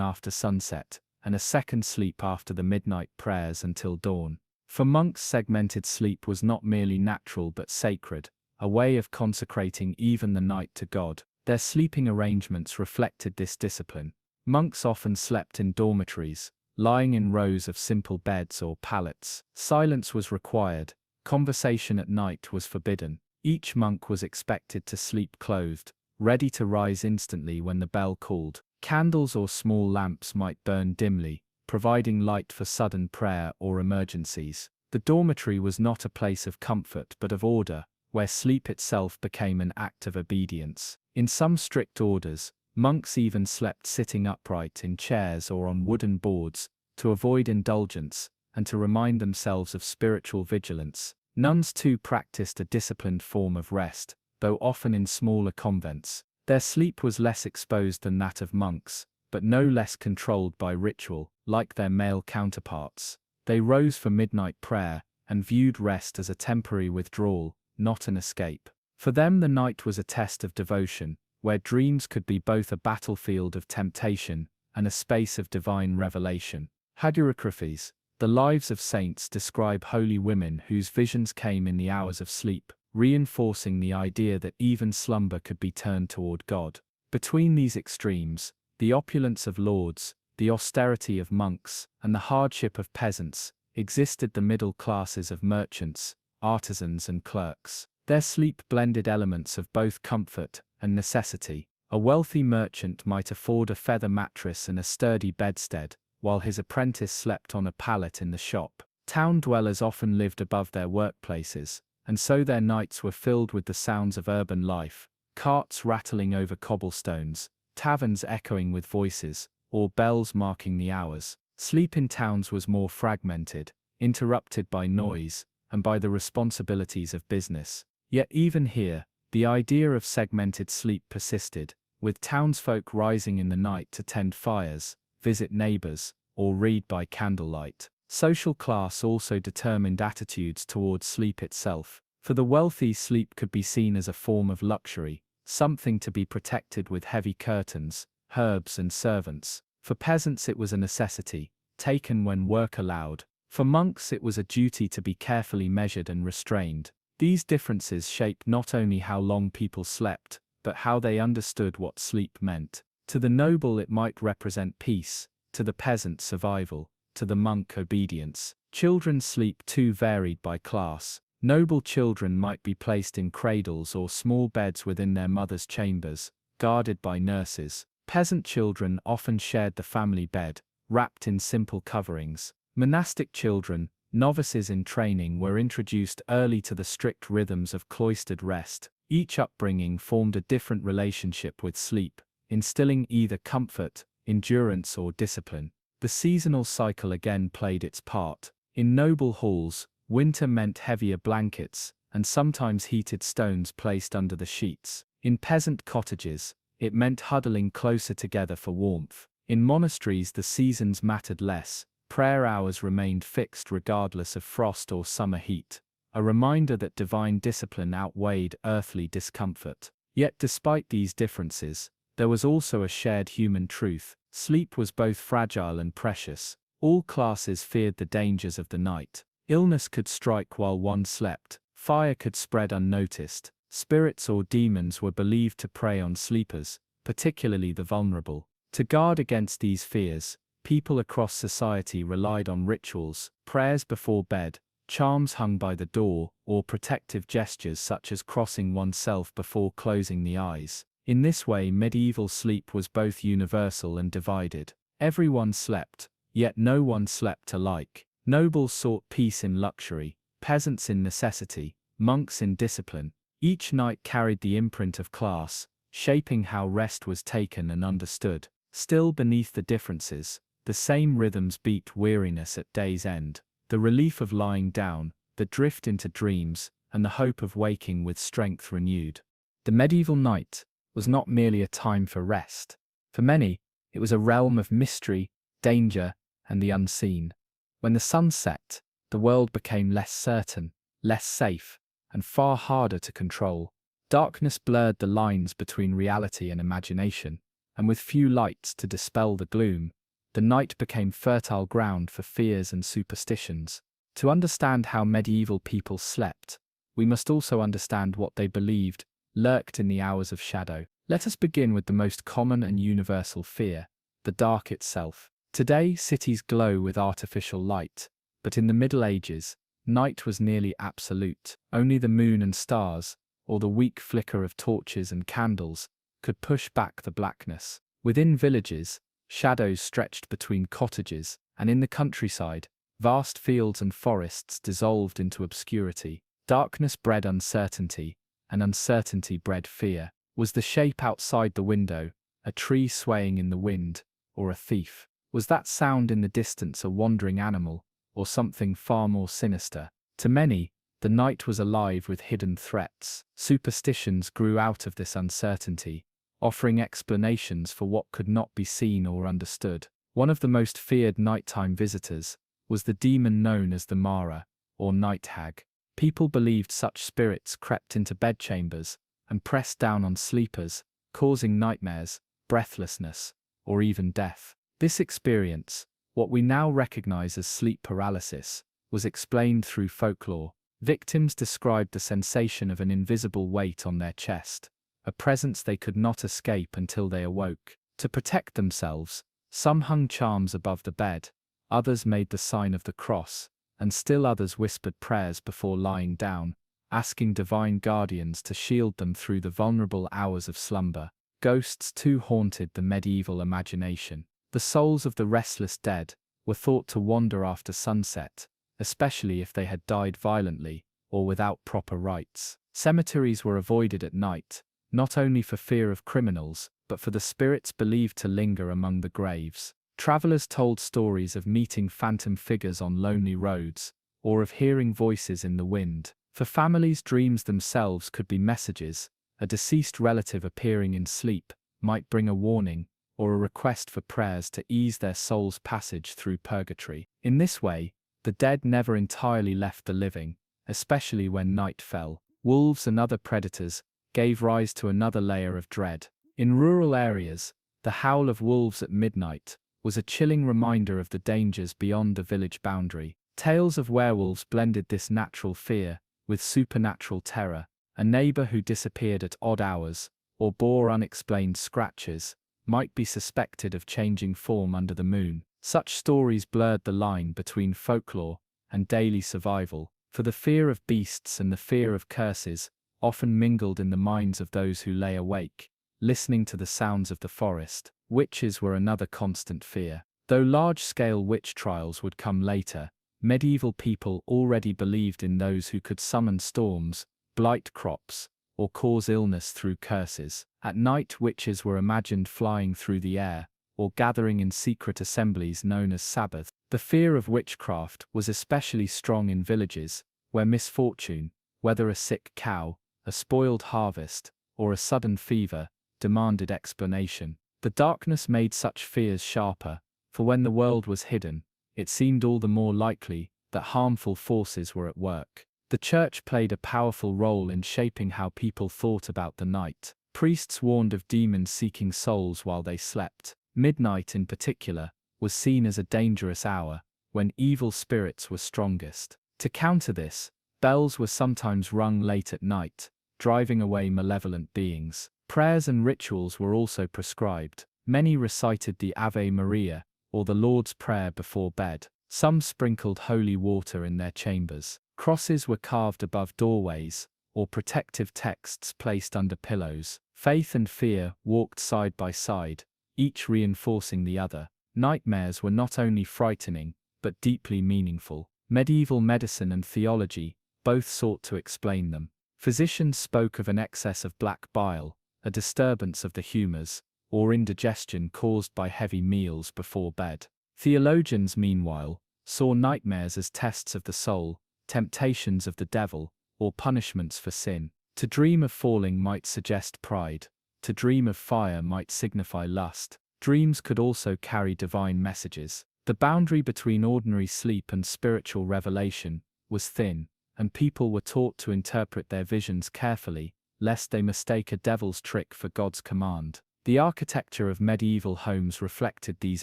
after sunset, and a second sleep after the midnight prayers until dawn. For monks, segmented sleep was not merely natural but sacred, a way of consecrating even the night to God. Their sleeping arrangements reflected this discipline. Monks often slept in dormitories, lying in rows of simple beds or pallets. Silence was required. Conversation at night was forbidden. Each monk was expected to sleep clothed, ready to rise instantly when the bell called. Candles or small lamps might burn dimly, providing light for sudden prayer or emergencies. The dormitory was not a place of comfort but of order, where sleep itself became an act of obedience. In some strict orders, monks even slept sitting upright in chairs or on wooden boards, to avoid indulgence, and to remind themselves of spiritual vigilance. Nuns too practiced a disciplined form of rest, though often in smaller convents. Their sleep was less exposed than that of monks, but no less controlled by ritual. Like their male counterparts, they rose for midnight prayer, and viewed rest as a temporary withdrawal, not an escape. For them the night was a test of devotion, where dreams could be both a battlefield of temptation and a space of divine revelation. Hagiographies, the lives of saints, describe holy women whose visions came in the hours of sleep, reinforcing the idea that even slumber could be turned toward God. Between these extremes, the opulence of lords, the austerity of monks, and the hardship of peasants, existed the middle classes of merchants, artisans and clerks. Their sleep blended elements of both comfort and necessity. A wealthy merchant might afford a feather mattress and a sturdy bedstead, while his apprentice slept on a pallet in the shop. Town dwellers often lived above their workplaces, and so their nights were filled with the sounds of urban life: carts rattling over cobblestones, taverns echoing with voices, or bells marking the hours. Sleep in towns was more fragmented, interrupted by noise, and by the responsibilities of business. Yet even here, the idea of segmented sleep persisted, with townsfolk rising in the night to tend fires, visit neighbors, or read by candlelight. Social class also determined attitudes towards sleep itself. For the wealthy, sleep could be seen as a form of luxury, something to be protected with heavy curtains, herbs and servants. For peasants it was a necessity, taken when work allowed. For monks it was a duty to be carefully measured and restrained. These differences shaped not only how long people slept, but how they understood what sleep meant. To the noble it might represent peace, to the peasant survival, to the monk obedience. Children's sleep too varied by class. Noble children might be placed in cradles or small beds within their mother's chambers, guarded by nurses. Peasant children often shared the family bed, wrapped in simple coverings. Monastic children, novices in training, were introduced early to the strict rhythms of cloistered rest. Each upbringing formed a different relationship with sleep, instilling either comfort, endurance, or discipline. The seasonal cycle again played its part. In noble halls, winter meant heavier blankets, and sometimes heated stones placed under the sheets. In peasant cottages, it meant huddling closer together for warmth. In monasteries, the seasons mattered less. Prayer hours remained fixed regardless of frost or summer heat, a reminder that divine discipline outweighed earthly discomfort. Yet despite these differences, there was also a shared human truth. Sleep was both fragile and precious. All classes feared the dangers of the night. Illness could strike while one slept. Fire could spread unnoticed. Spirits or demons were believed to prey on sleepers, particularly the vulnerable. To guard against these fears, people across society relied on rituals, prayers before bed, charms hung by the door, or protective gestures such as crossing oneself before closing the eyes. In this way, medieval sleep was both universal and divided. Everyone slept, yet no one slept alike. Nobles sought peace in luxury, peasants in necessity, monks in discipline. Each night carried the imprint of class, shaping how rest was taken and understood. Still, beneath the differences, the same rhythms beat: weariness at day's end, the relief of lying down, the drift into dreams, and the hope of waking with strength renewed. The medieval night was not merely a time for rest. For many, it was a realm of mystery, danger, and the unseen. When the sun set, the world became less certain, less safe, and far harder to control. Darkness blurred the lines between reality and imagination, and with few lights to dispel the gloom, the night became fertile ground for fears and superstitions. To understand how medieval people slept, we must also understand what they believed lurked in the hours of shadow. Let us begin with the most common and universal fear, the dark itself. Today, cities glow with artificial light, but in the Middle Ages, night was nearly absolute. Only the moon and stars, or the weak flicker of torches and candles, could push back the blackness. Within villages, shadows stretched between cottages, and in the countryside, vast fields and forests dissolved into obscurity. Darkness bred uncertainty, and uncertainty bred fear. Was the shape outside the window a tree swaying in the wind, or a thief? Was that sound in the distance a wandering animal, or something far more sinister? To many, the night was alive with hidden threats. Superstitions grew out of this uncertainty, offering explanations for what could not be seen or understood. One of the most feared nighttime visitors was the demon known as the Mara, or night hag. People believed such spirits crept into bedchambers and pressed down on sleepers, causing nightmares, breathlessness, or even death. This experience, what we now recognize as sleep paralysis, was explained through folklore. Victims described the sensation of an invisible weight on their chest, a presence they could not escape until they awoke. To protect themselves, some hung charms above the bed, others made the sign of the cross, and still others whispered prayers before lying down, asking divine guardians to shield them through the vulnerable hours of slumber. Ghosts too haunted the medieval imagination. The souls of the restless dead were thought to wander after sunset, especially if they had died violently or without proper rites. Cemeteries were avoided at night, not only for fear of criminals, but for the spirits believed to linger among the graves. Travelers told stories of meeting phantom figures on lonely roads, or of hearing voices in the wind. For families, dreams themselves could be messages. A deceased relative appearing in sleep might bring a warning, or a request for prayers to ease their soul's passage through purgatory. In this way, the dead never entirely left the living, especially when night fell. Wolves and other predators gave rise to another layer of dread. In rural areas, the howl of wolves at midnight was a chilling reminder of the dangers beyond the village boundary. Tales of werewolves blended this natural fear with supernatural terror. A neighbor who disappeared at odd hours, or bore unexplained scratches, might be suspected of changing form under the moon. Such stories blurred the line between folklore and daily survival, for the fear of beasts and the fear of curses often mingled in the minds of those who lay awake, listening to the sounds of the forest. Witches were another constant fear. Though large-scale witch trials would come later, medieval people already believed in those who could summon storms, blight crops, or cause illness through curses. At night, witches were imagined flying through the air, or gathering in secret assemblies known as Sabbath. The fear of witchcraft was especially strong in villages, where misfortune, whether a sick cow, a spoiled harvest, or a sudden fever, demanded explanation. The The darkness made such fears sharper, for when the world was hidden, it seemed all the more likely that harmful forces were at work. The church played a powerful role in shaping how people thought about the night. Priests warned of demons seeking souls while they slept. Midnight, in particular, was seen as a dangerous hour, when evil spirits were strongest. To counter this, bells were sometimes rung late at night, driving away malevolent beings. Prayers and rituals were also prescribed. Many recited the Ave Maria, or the Lord's Prayer before bed. Some sprinkled holy water in their chambers. Crosses were carved above doorways, or protective texts placed under pillows. Faith and fear walked side by side, each reinforcing the other. Nightmares were not only frightening, but deeply meaningful. Medieval medicine and theology both sought to explain them. Physicians spoke of an excess of black bile, a disturbance of the humors, or indigestion caused by heavy meals before bed. Theologians, meanwhile, saw nightmares as tests of the soul, temptations of the devil, or punishments for sin. To dream of falling might suggest pride. To dream of fire might signify lust. Dreams could also carry divine messages. The boundary between ordinary sleep and spiritual revelation was thin, and people were taught to interpret their visions carefully, lest they mistake a devil's trick for God's command. The architecture of medieval homes reflected these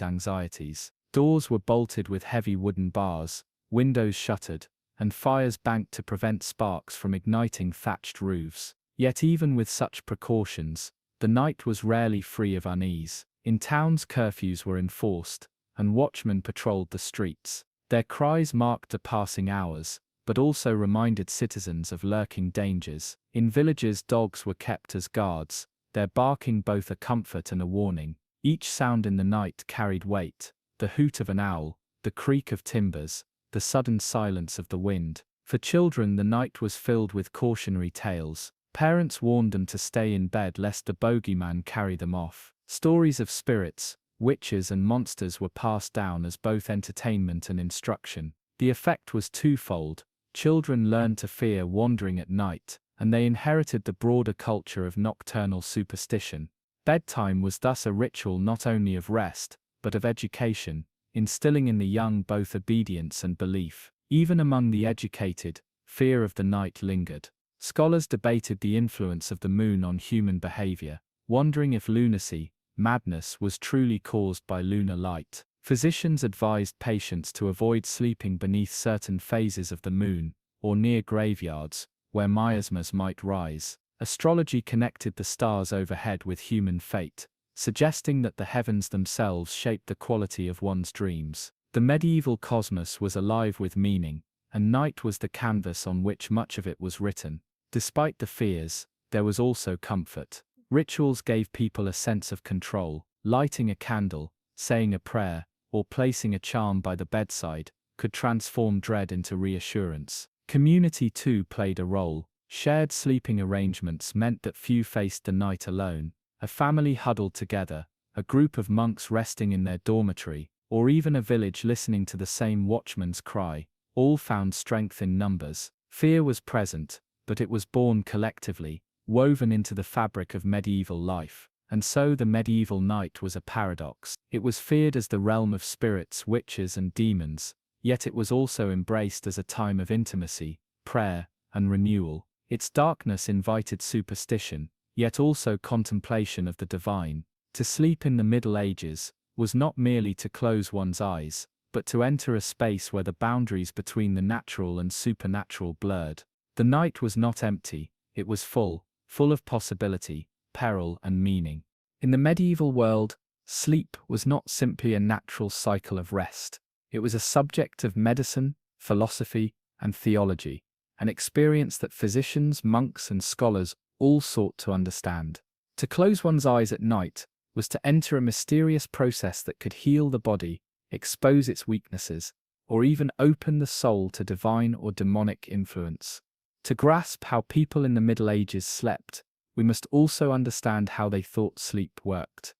anxieties. Doors were bolted with heavy wooden bars, windows shuttered, and fires banked to prevent sparks from igniting thatched roofs. Yet even with such precautions, the night was rarely free of unease. In towns, curfews were enforced, and watchmen patrolled the streets. Their cries marked the passing hours, but also reminded citizens of lurking dangers. In villages, dogs were kept as guards, their barking both a comfort and a warning. Each sound in the night carried weight: the hoot of an owl, the creak of timbers, the sudden silence of the wind. For children, the night was filled with cautionary tales. Parents warned them to stay in bed lest the bogeyman carry them off. Stories of spirits, witches and monsters were passed down as both entertainment and instruction. The effect was twofold. Children learned to fear wandering at night, and they inherited the broader culture of nocturnal superstition. Bedtime was thus a ritual not only of rest, but of education, instilling in the young both obedience and belief. Even among the educated, fear of the night lingered. Scholars debated the influence of the moon on human behavior, wondering if lunacy, madness, was truly caused by lunar light. Physicians advised patients to avoid sleeping beneath certain phases of the moon, or near graveyards, where miasmas might rise. Astrology connected the stars overhead with human fate, suggesting that the heavens themselves shaped the quality of one's dreams. The medieval cosmos was alive with meaning, and night was the canvas on which much of it was written. Despite the fears, there was also comfort. Rituals gave people a sense of control. Lighting a candle, saying a prayer, or placing a charm by the bedside could transform dread into reassurance. Community too played a role. Shared sleeping arrangements meant that few faced the night alone. A family huddled together, a group of monks resting in their dormitory, or even a village listening to the same watchman's cry, all found strength in numbers. Fear was present, but it was born collectively, woven into the fabric of medieval life. And so the medieval night was a paradox. It was feared as the realm of spirits, witches and demons, yet it was also embraced as a time of intimacy, prayer, and renewal. Its darkness invited superstition, yet also contemplation of the divine. To sleep in the Middle Ages was not merely to close one's eyes, but to enter a space where the boundaries between the natural and supernatural blurred. The night was not empty, it was full of possibility, peril, and meaning. In the medieval world, sleep was not simply a natural cycle of rest. It was a subject of medicine, philosophy, and theology, an experience that physicians, monks, and scholars all sought to understand. To close one's eyes at night was to enter a mysterious process that could heal the body, expose its weaknesses, or even open the soul to divine or demonic influence. To grasp how people in the Middle Ages slept, we must also understand how they thought sleep worked.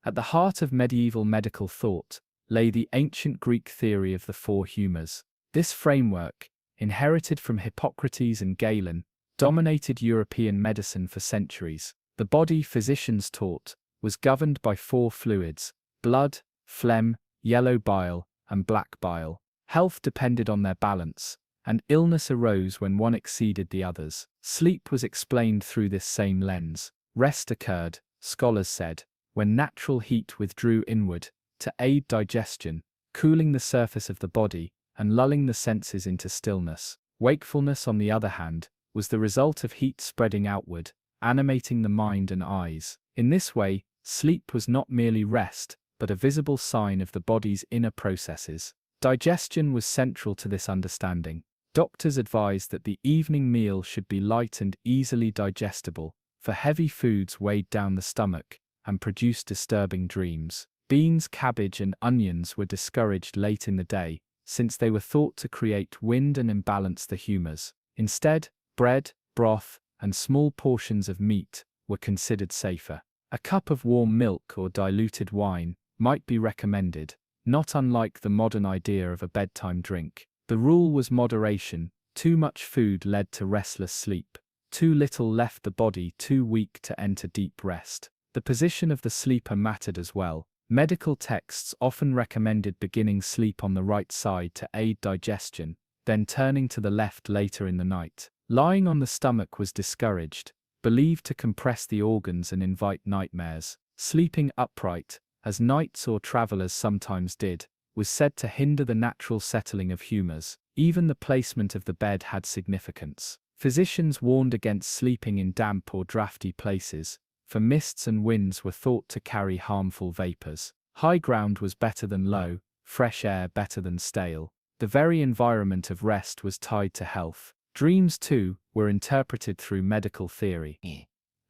At the heart of medieval medical thought lay the ancient Greek theory of the four humors. This framework, inherited from Hippocrates and Galen, dominated European medicine for centuries. The body, physicians taught, was governed by four fluids: blood, phlegm, yellow bile, and black bile. Health depended on their balance, and illness arose when one exceeded the others. Sleep was explained through this same lens. Rest occurred, scholars said, when natural heat withdrew inward to aid digestion, cooling the surface of the body and lulling the senses into stillness. Wakefulness, on the other hand, was the result of heat spreading outward, animating the mind and eyes. In this way, sleep was not merely rest, but a visible sign of the body's inner processes. Digestion was central to this understanding. Doctors advised that the evening meal should be light and easily digestible, for heavy foods weighed down the stomach and produced disturbing dreams. Beans, cabbage, and onions were discouraged late in the day, since they were thought to create wind and imbalance the humors. Instead, bread, broth, and small portions of meat were considered safer. A cup of warm milk or diluted wine might be recommended, not unlike the modern idea of a bedtime drink. The rule was moderation. Too much food led to restless sleep. Too little left the body too weak to enter deep rest. The position of the sleeper mattered as well. Medical texts often recommended beginning sleep on the right side to aid digestion, then turning to the left later in the night. Lying on the stomach was discouraged, believed to compress the organs and invite nightmares. Sleeping upright, as knights or travelers sometimes did, was said to hinder the natural settling of humors. Even the placement of the bed had significance. Physicians warned against sleeping in damp or drafty places, for mists and winds were thought to carry harmful vapors. High ground was better than low, fresh air better than stale. The very environment of rest was tied to health. Dreams, too, were interpreted through medical theory.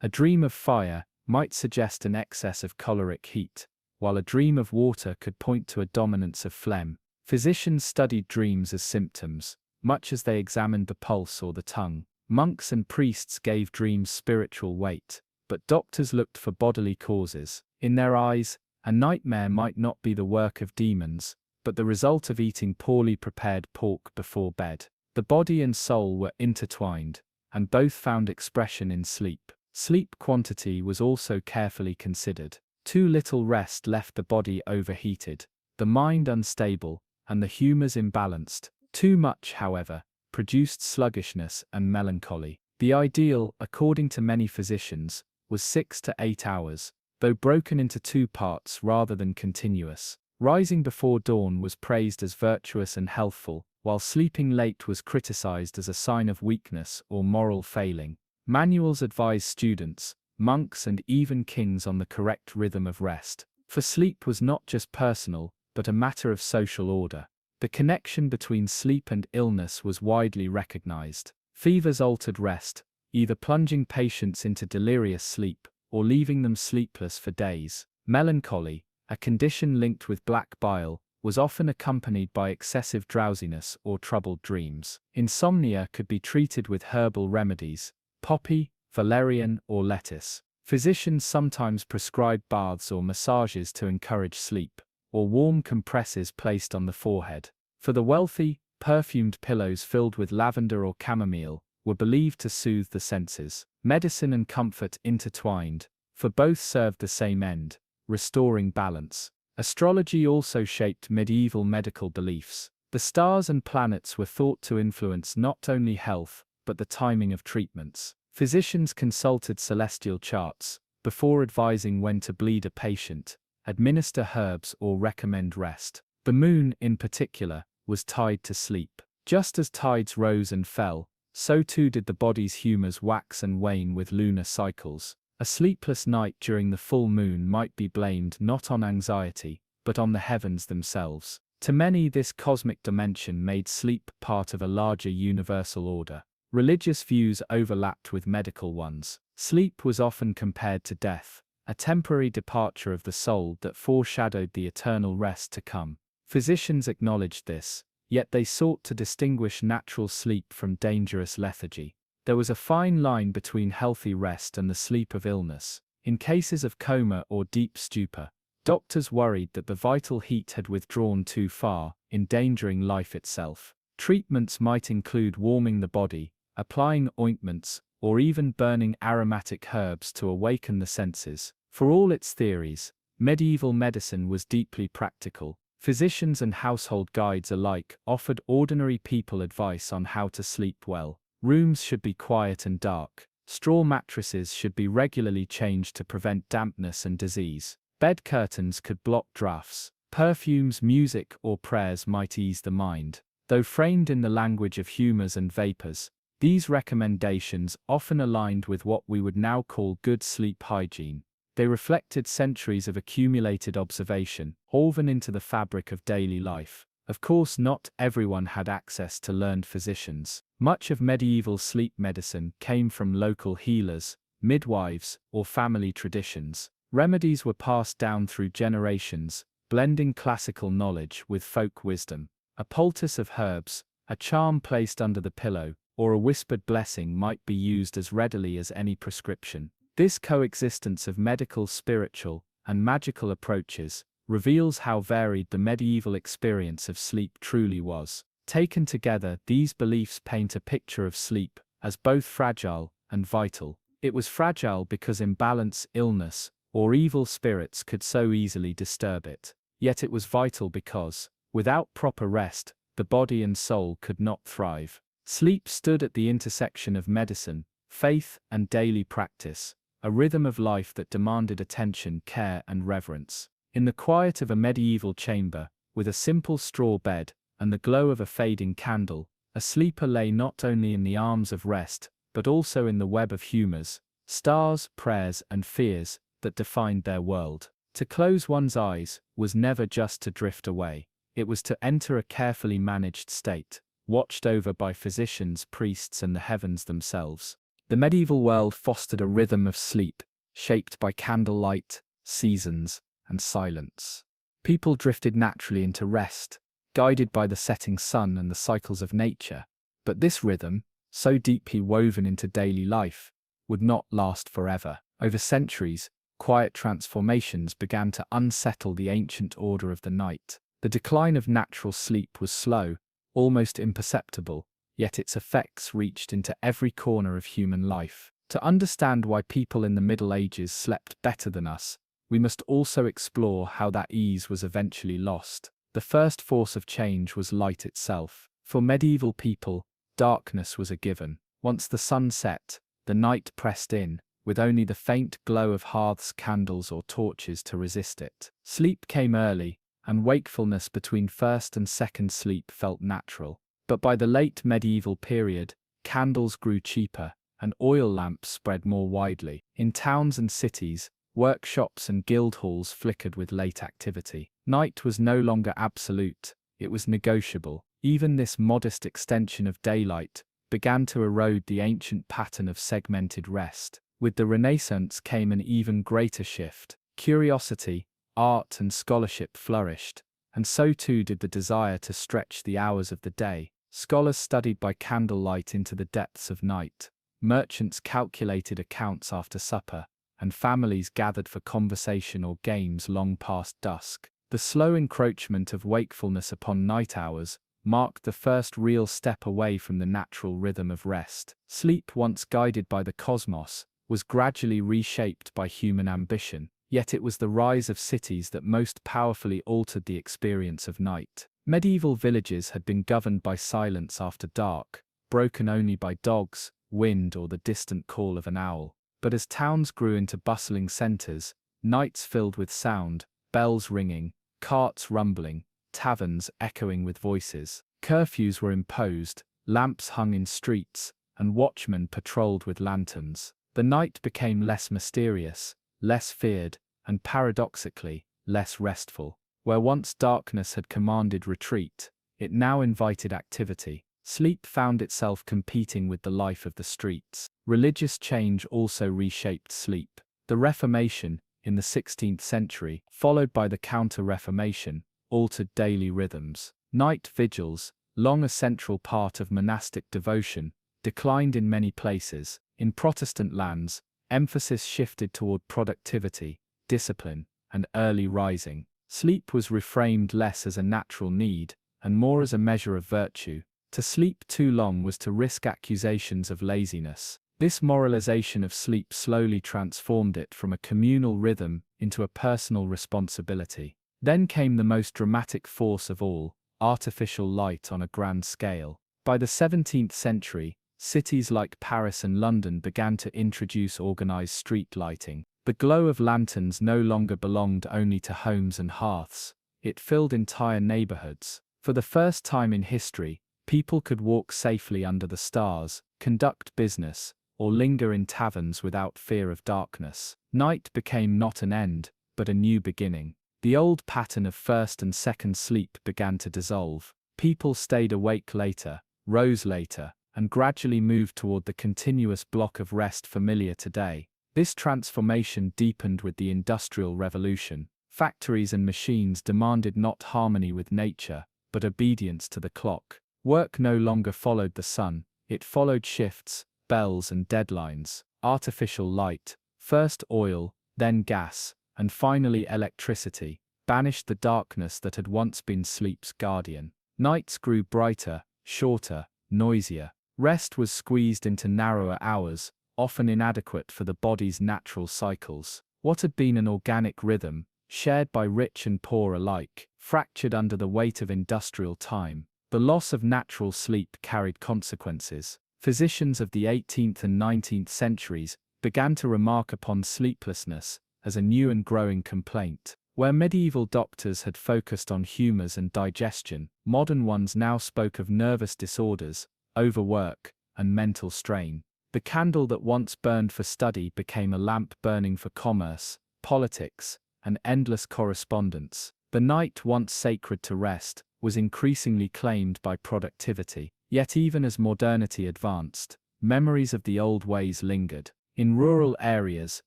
A dream of fire might suggest an excess of caloric heat, while a dream of water could point to a dominance of phlegm. Physicians studied dreams as symptoms, much as they examined the pulse or the tongue. Monks and priests gave dreams spiritual weight, but doctors looked for bodily causes. In their eyes, a nightmare might not be the work of demons, but the result of eating poorly prepared pork before bed. The body and soul were intertwined, and both found expression in sleep. Sleep quantity was also carefully considered. Too little rest left the body overheated, the mind unstable, and the humors imbalanced. Too much, however, produced sluggishness and melancholy. The ideal, according to many physicians, was 6 to 8 hours, though broken into two parts rather than continuous. Rising before dawn was praised as virtuous and healthful, while sleeping late was criticized as a sign of weakness or moral failing. Manuals advised students, monks, and even kings on the correct rhythm of rest, for sleep was not just personal, but a matter of social order. The connection between sleep and illness was widely recognized. Fevers altered rest, either plunging patients into delirious sleep or leaving them sleepless for days. Melancholy, a condition linked with black bile, was often accompanied by excessive drowsiness or troubled dreams. Insomnia could be treated with herbal remedies: poppy, valerian, or lettuce. Physicians sometimes prescribed baths or massages to encourage sleep, or warm compresses placed on the forehead. For the wealthy, perfumed pillows filled with lavender or chamomile were believed to soothe the senses. Medicine and comfort intertwined, for both served the same end: restoring balance. Astrology also shaped medieval medical beliefs. The stars and planets were thought to influence not only health, but the timing of treatments. Physicians consulted celestial charts before advising when to bleed a patient, administer herbs, or recommend rest. The moon, in particular, was tied to sleep. Just as tides rose and fell, so too did the body's humors wax and wane with lunar cycles. A sleepless night during the full moon might be blamed not on anxiety, but on the heavens themselves. To many, this cosmic dimension made sleep part of a larger universal order. Religious views overlapped with medical ones. Sleep was often compared to death, a temporary departure of the soul that foreshadowed the eternal rest to come. Physicians acknowledged this, yet they sought to distinguish natural sleep from dangerous lethargy. There was a fine line between healthy rest and the sleep of illness. In cases of coma or deep stupor, doctors worried that the vital heat had withdrawn too far, endangering life itself. Treatments might include warming the body, applying ointments, or even burning aromatic herbs to awaken the senses. For all its theories, medieval medicine was deeply practical. Physicians and household guides alike offered ordinary people advice on how to sleep well. Rooms should be quiet and dark. Straw mattresses should be regularly changed to prevent dampness and disease. Bed curtains could block drafts. Perfumes, music, or prayers might ease the mind. Though framed in the language of humors and vapors, these recommendations often aligned with what we would now call good sleep hygiene. They reflected centuries of accumulated observation, woven into the fabric of daily life. Of course, not everyone had access to learned physicians. Much of medieval sleep medicine came from local healers, midwives, or family traditions. Remedies were passed down through generations, blending classical knowledge with folk wisdom. A poultice of herbs, a charm placed under the pillow, or a whispered blessing might be used as readily as any prescription. This coexistence of medical, spiritual, and magical approaches reveals how varied the medieval experience of sleep truly was. Taken together, these beliefs paint a picture of sleep as both fragile and vital. It was fragile because imbalance, illness, or evil spirits could so easily disturb it. Yet it was vital because, without proper rest, the body and soul could not thrive. Sleep stood at the intersection of medicine, faith, and daily practice, a rhythm of life that demanded attention, care, and reverence. In the quiet of a medieval chamber, with a simple straw bed and the glow of a fading candle, a sleeper lay not only in the arms of rest, but also in the web of humors, stars, prayers, and fears that defined their world. To close one's eyes was never just to drift away. It was to enter a carefully managed state, watched over by physicians, priests, and the heavens themselves. The medieval world fostered a rhythm of sleep, shaped by candlelight, seasons, and silence. People drifted naturally into rest, guided by the setting sun and the cycles of nature. But this rhythm, so deeply woven into daily life, would not last forever. Over centuries, quiet transformations began to unsettle the ancient order of the night. The decline of natural sleep was slow, almost imperceptible, yet its effects reached into every corner of human life. To understand why people in the Middle Ages slept better than us, we must also explore how that ease was eventually lost. The first force of change was light itself. For medieval people, darkness was a given. Once the sun set, the night pressed in, with only the faint glow of hearths, candles, or torches to resist it. Sleep came early, and wakefulness between first and second sleep felt natural. But by the late medieval period, candles grew cheaper, and oil lamps spread more widely. In towns and cities, workshops and guild halls flickered with late activity. Night was no longer absolute, it was negotiable. Even this modest extension of daylight began to erode the ancient pattern of segmented rest. With the Renaissance came an even greater shift. Curiosity, art, and scholarship flourished, and so too did the desire to stretch the hours of the day. Scholars studied by candlelight into the depths of night. Merchants calculated accounts after supper, and families gathered for conversation or games long past dusk. The slow encroachment of wakefulness upon night hours marked the first real step away from the natural rhythm of rest. Sleep, once guided by the cosmos, was gradually reshaped by human ambition, yet it was the rise of cities that most powerfully altered the experience of night. Medieval villages had been governed by silence after dark, broken only by dogs, wind, or the distant call of an owl. But as towns grew into bustling centers, nights filled with sound, bells ringing, carts rumbling, taverns echoing with voices. Curfews were imposed, lamps hung in streets, and watchmen patrolled with lanterns. The night became less mysterious, less feared, and paradoxically, less restful. Where once darkness had commanded retreat, it now invited activity. Sleep found itself competing with the life of the streets. Religious change also reshaped sleep. The Reformation, in the 16th century, followed by the Counter-Reformation, altered daily rhythms. Night vigils, long a central part of monastic devotion, declined in many places. In Protestant lands, emphasis shifted toward productivity, discipline, and early rising. Sleep was reframed less as a natural need, and more as a measure of virtue. To sleep too long was to risk accusations of laziness. This moralization of sleep slowly transformed it from a communal rhythm into a personal responsibility. Then came the most dramatic force of all, artificial light on a grand scale. By the 17th century, cities like Paris and London began to introduce organized street lighting. The glow of lanterns no longer belonged only to homes and hearths. It filled entire neighborhoods. For the first time in history, people could walk safely under the stars, conduct business, or linger in taverns without fear of darkness. Night became not an end, but a new beginning. The old pattern of first and second sleep began to dissolve. People stayed awake later, rose later, and gradually moved toward the continuous block of rest familiar today. This transformation deepened with the Industrial Revolution. Factories and machines demanded not harmony with nature, but obedience to the clock. Work no longer followed the sun, it followed shifts, bells and deadlines. Artificial light, first oil, then gas, and finally electricity, banished the darkness that had once been sleep's guardian. Nights grew brighter, shorter, noisier. Rest was squeezed into narrower hours, often inadequate for the body's natural cycles. What had been an organic rhythm, shared by rich and poor alike, fractured under the weight of industrial time. The loss of natural sleep carried consequences. Physicians of the 18th and 19th centuries began to remark upon sleeplessness as a new and growing complaint. Where medieval doctors had focused on humors and digestion, modern ones now spoke of nervous disorders, overwork, and mental strain. The candle that once burned for study became a lamp burning for commerce, politics, and endless correspondence. The night once sacred to rest was increasingly claimed by productivity. Yet even as modernity advanced, memories of the old ways lingered. In rural areas,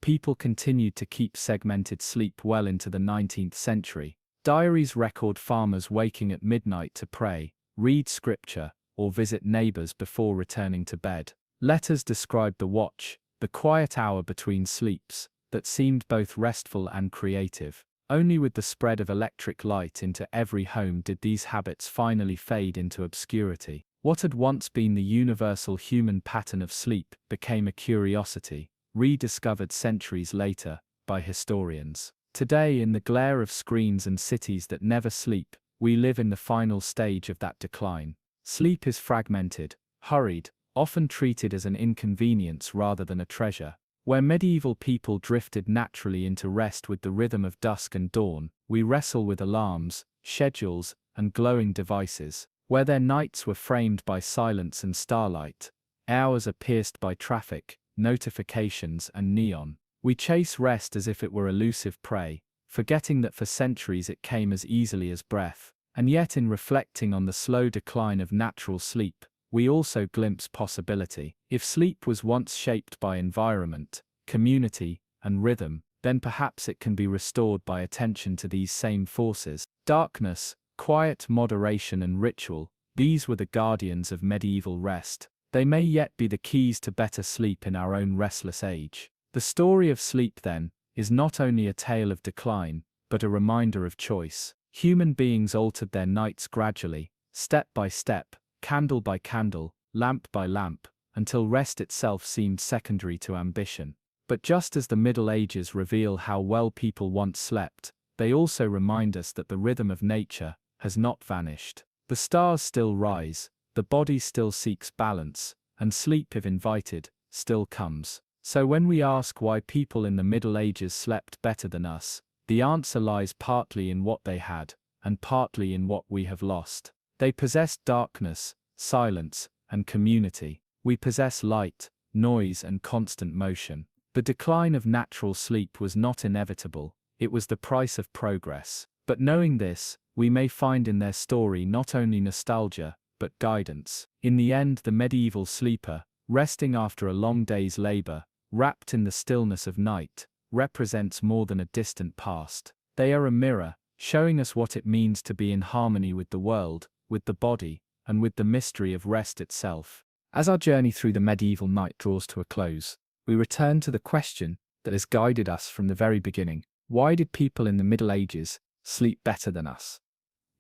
people continued to keep segmented sleep well into the 19th century. Diaries record farmers waking at midnight to pray, read scripture, or visit neighbors before returning to bed. Letters described the watch, the quiet hour between sleeps, that seemed both restful and creative. Only with the spread of electric light into every home did these habits finally fade into obscurity. What had once been the universal human pattern of sleep became a curiosity, rediscovered centuries later by historians. Today, in the glare of screens and cities that never sleep, we live in the final stage of that decline. Sleep is fragmented, hurried, often treated as an inconvenience rather than a treasure. Where medieval people drifted naturally into rest with the rhythm of dusk and dawn, we wrestle with alarms, schedules, and glowing devices. Where their nights were framed by silence and starlight, hours are pierced by traffic, notifications, and neon. We chase rest as if it were elusive prey, forgetting that for centuries it came as easily as breath. And yet in reflecting on the slow decline of natural sleep, we also glimpse possibility. If sleep was once shaped by environment, community, and rhythm, then perhaps it can be restored by attention to these same forces. Darkness, quiet, moderation, and ritual, these were the guardians of medieval rest. They may yet be the keys to better sleep in our own restless age. The story of sleep, then, is not only a tale of decline, but a reminder of choice. Human beings altered their nights gradually, step by step, candle by candle, lamp by lamp, until rest itself seemed secondary to ambition. But just as the Middle Ages reveal how well people once slept, they also remind us that the rhythm of nature has not vanished. The stars still rise, the body still seeks balance, and sleep, if invited, still comes. So when we ask why people in the Middle Ages slept better than us, the answer lies partly in what they had, and partly in what we have lost. They possessed darkness, silence, and community. We possess light, noise, and constant motion. The decline of natural sleep was not inevitable, it was the price of progress. But knowing this, we may find in their story not only nostalgia, but guidance. In the end, the medieval sleeper, resting after a long day's labor, wrapped in the stillness of night, represents more than a distant past. They are a mirror, showing us what it means to be in harmony with the world, with the body, and with the mystery of rest itself. As our journey through the medieval night draws to a close, we return to the question that has guided us from the very beginning. Why did people in the Middle Ages sleep better than us?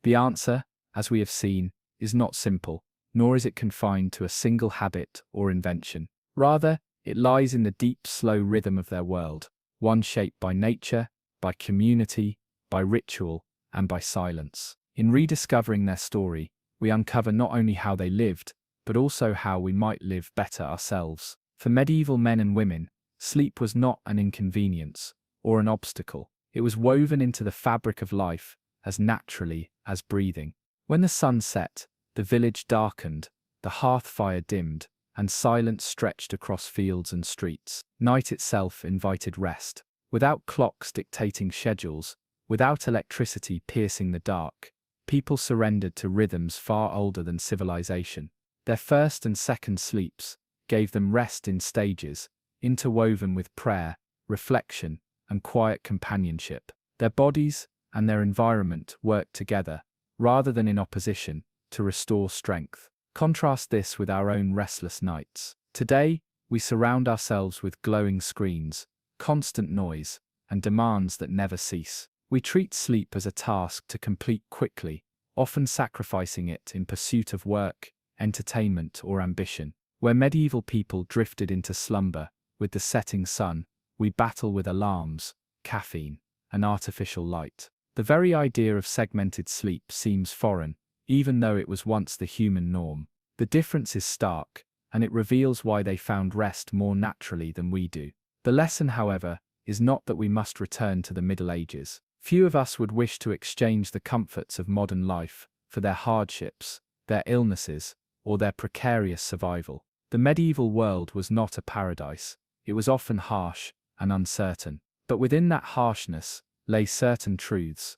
The answer, as we have seen, is not simple. nor is it confined to a single habit or invention. Rather, it lies in the deep, slow rhythm of their world, one shaped by nature, by community, by ritual, and by silence. In rediscovering their story, we uncover not only how they lived, but also how we might live better ourselves. For medieval men and women, sleep was not an inconvenience or an obstacle. It was woven into the fabric of life as naturally as breathing. When the sun set, the village darkened, the hearth fire dimmed, and silence stretched across fields and streets. Night itself invited rest. Without clocks dictating schedules, without electricity piercing the dark, people surrendered to rhythms far older than civilization. Their first and second sleeps gave them rest in stages, interwoven with prayer, reflection, and quiet companionship. Their bodies and their environment worked together, rather than in opposition, to restore strength. Contrast this with our own restless nights. Today, we surround ourselves with glowing screens, constant noise, and demands that never cease. We treat sleep as a task to complete quickly, often sacrificing it in pursuit of work, entertainment, or ambition. Where medieval people drifted into slumber with the setting sun, we battle with alarms, caffeine, and artificial light. The very idea of segmented sleep seems foreign, even though it was once the human norm. The difference is stark, and it reveals why they found rest more naturally than we do. The lesson, however, is not that we must return to the Middle Ages. Few of us would wish to exchange the comforts of modern life for their hardships, their illnesses, or their precarious survival. The medieval world was not a paradise. It was often harsh and uncertain. But within that harshness lay certain truths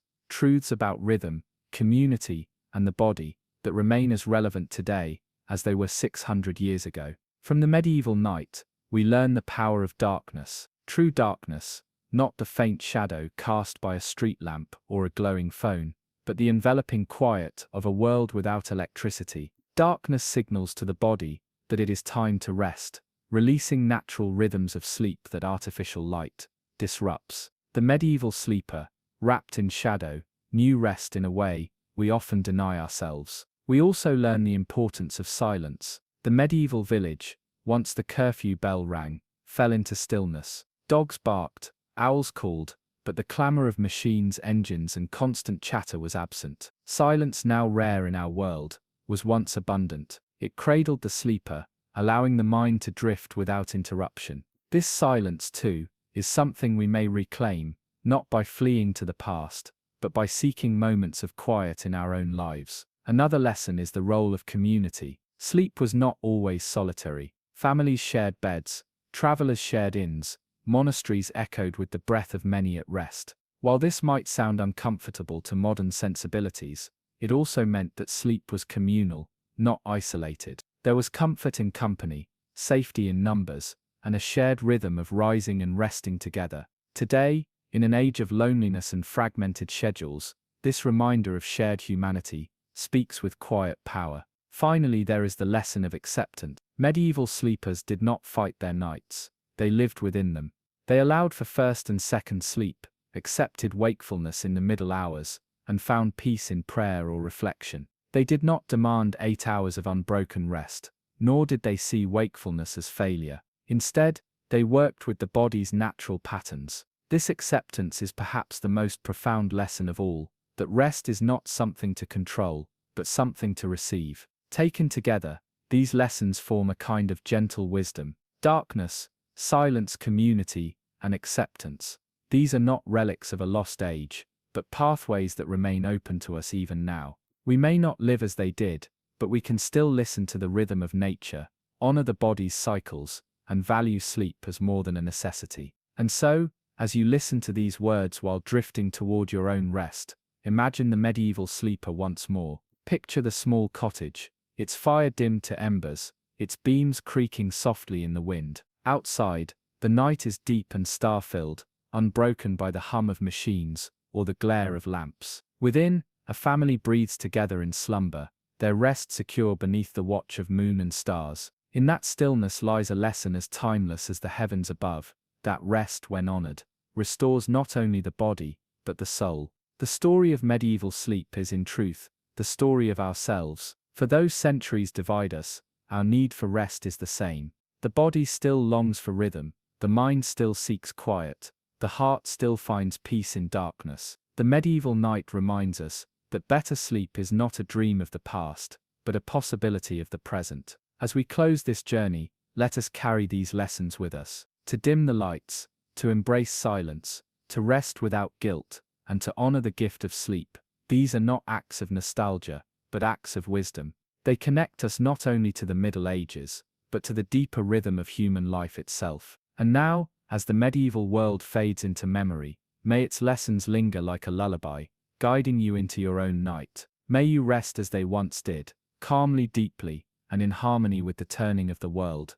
about rhythm, community, and the body, that remain as relevant today as they were 600 years ago. From the medieval night, we learn the power of darkness, true darkness, not the faint shadow cast by a street lamp or a glowing phone, but the enveloping quiet of a world without electricity. Darkness signals to the body that it is time to rest, releasing natural rhythms of sleep that artificial light disrupts. The medieval sleeper, wrapped in shadow, knew rest in a way we often deny ourselves. We also learn the importance of silence. The medieval village, once the curfew bell rang, fell into stillness. Dogs barked, owls called, but the clamor of machines, engines, and constant chatter was absent. Silence, now rare in our world, was once abundant. It cradled the sleeper, allowing the mind to drift without interruption. This silence, too, is something we may reclaim, not by fleeing to the past, but by seeking moments of quiet in our own lives. Another lesson is the role of community. Sleep was not always solitary. Families shared beds, travelers shared inns, monasteries echoed with the breath of many at rest. While this might sound uncomfortable to modern sensibilities, it also meant that sleep was communal, not isolated. There was comfort in company, safety in numbers, and a shared rhythm of rising and resting together. Today, in an age of loneliness and fragmented schedules, this reminder of shared humanity speaks with quiet power. Finally, there is the lesson of acceptance. Medieval sleepers did not fight their nights. They lived within them. They allowed for first and second sleep, accepted wakefulness in the middle hours, and found peace in prayer or reflection. They did not demand 8 hours of unbroken rest, nor did they see wakefulness as failure. Instead, they worked with the body's natural patterns. This acceptance is perhaps the most profound lesson of all, that rest is not something to control, but something to receive. Taken together, these lessons form a kind of gentle wisdom. Darkness, silence, community, and acceptance. These are not relics of a lost age, but pathways that remain open to us even now. We may not live as they did, but we can still listen to the rhythm of nature, honor the body's cycles, and value sleep as more than a necessity. And so, as you listen to these words while drifting toward your own rest, imagine the medieval sleeper once more. Picture the small cottage, its fire dimmed to embers, its beams creaking softly in the wind. Outside, the night is deep and star-filled, unbroken by the hum of machines or the glare of lamps. Within, a family breathes together in slumber, their rest secure beneath the watch of moon and stars. In that stillness lies a lesson as timeless as the heavens above, that rest, when honored, restores not only the body, but the soul. The story of medieval sleep is, in truth, the story of ourselves. For For though centuries divide us, our need for rest is the same. The body still longs for rhythm, the mind still seeks quiet, the heart still finds peace in darkness. The medieval night reminds us that better sleep is not a dream of the past, but a possibility of the present. As we close this journey, let us carry these lessons with us. To dim the lights, to embrace silence, to rest without guilt, and to honor the gift of sleep. These are not acts of nostalgia, but acts of wisdom. They connect us not only to the Middle Ages, but to the deeper rhythm of human life itself. And now, as the medieval world fades into memory, may its lessons linger like a lullaby, guiding you into your own night. May you rest as they once did, calmly, deeply, and in harmony with the turning of the world.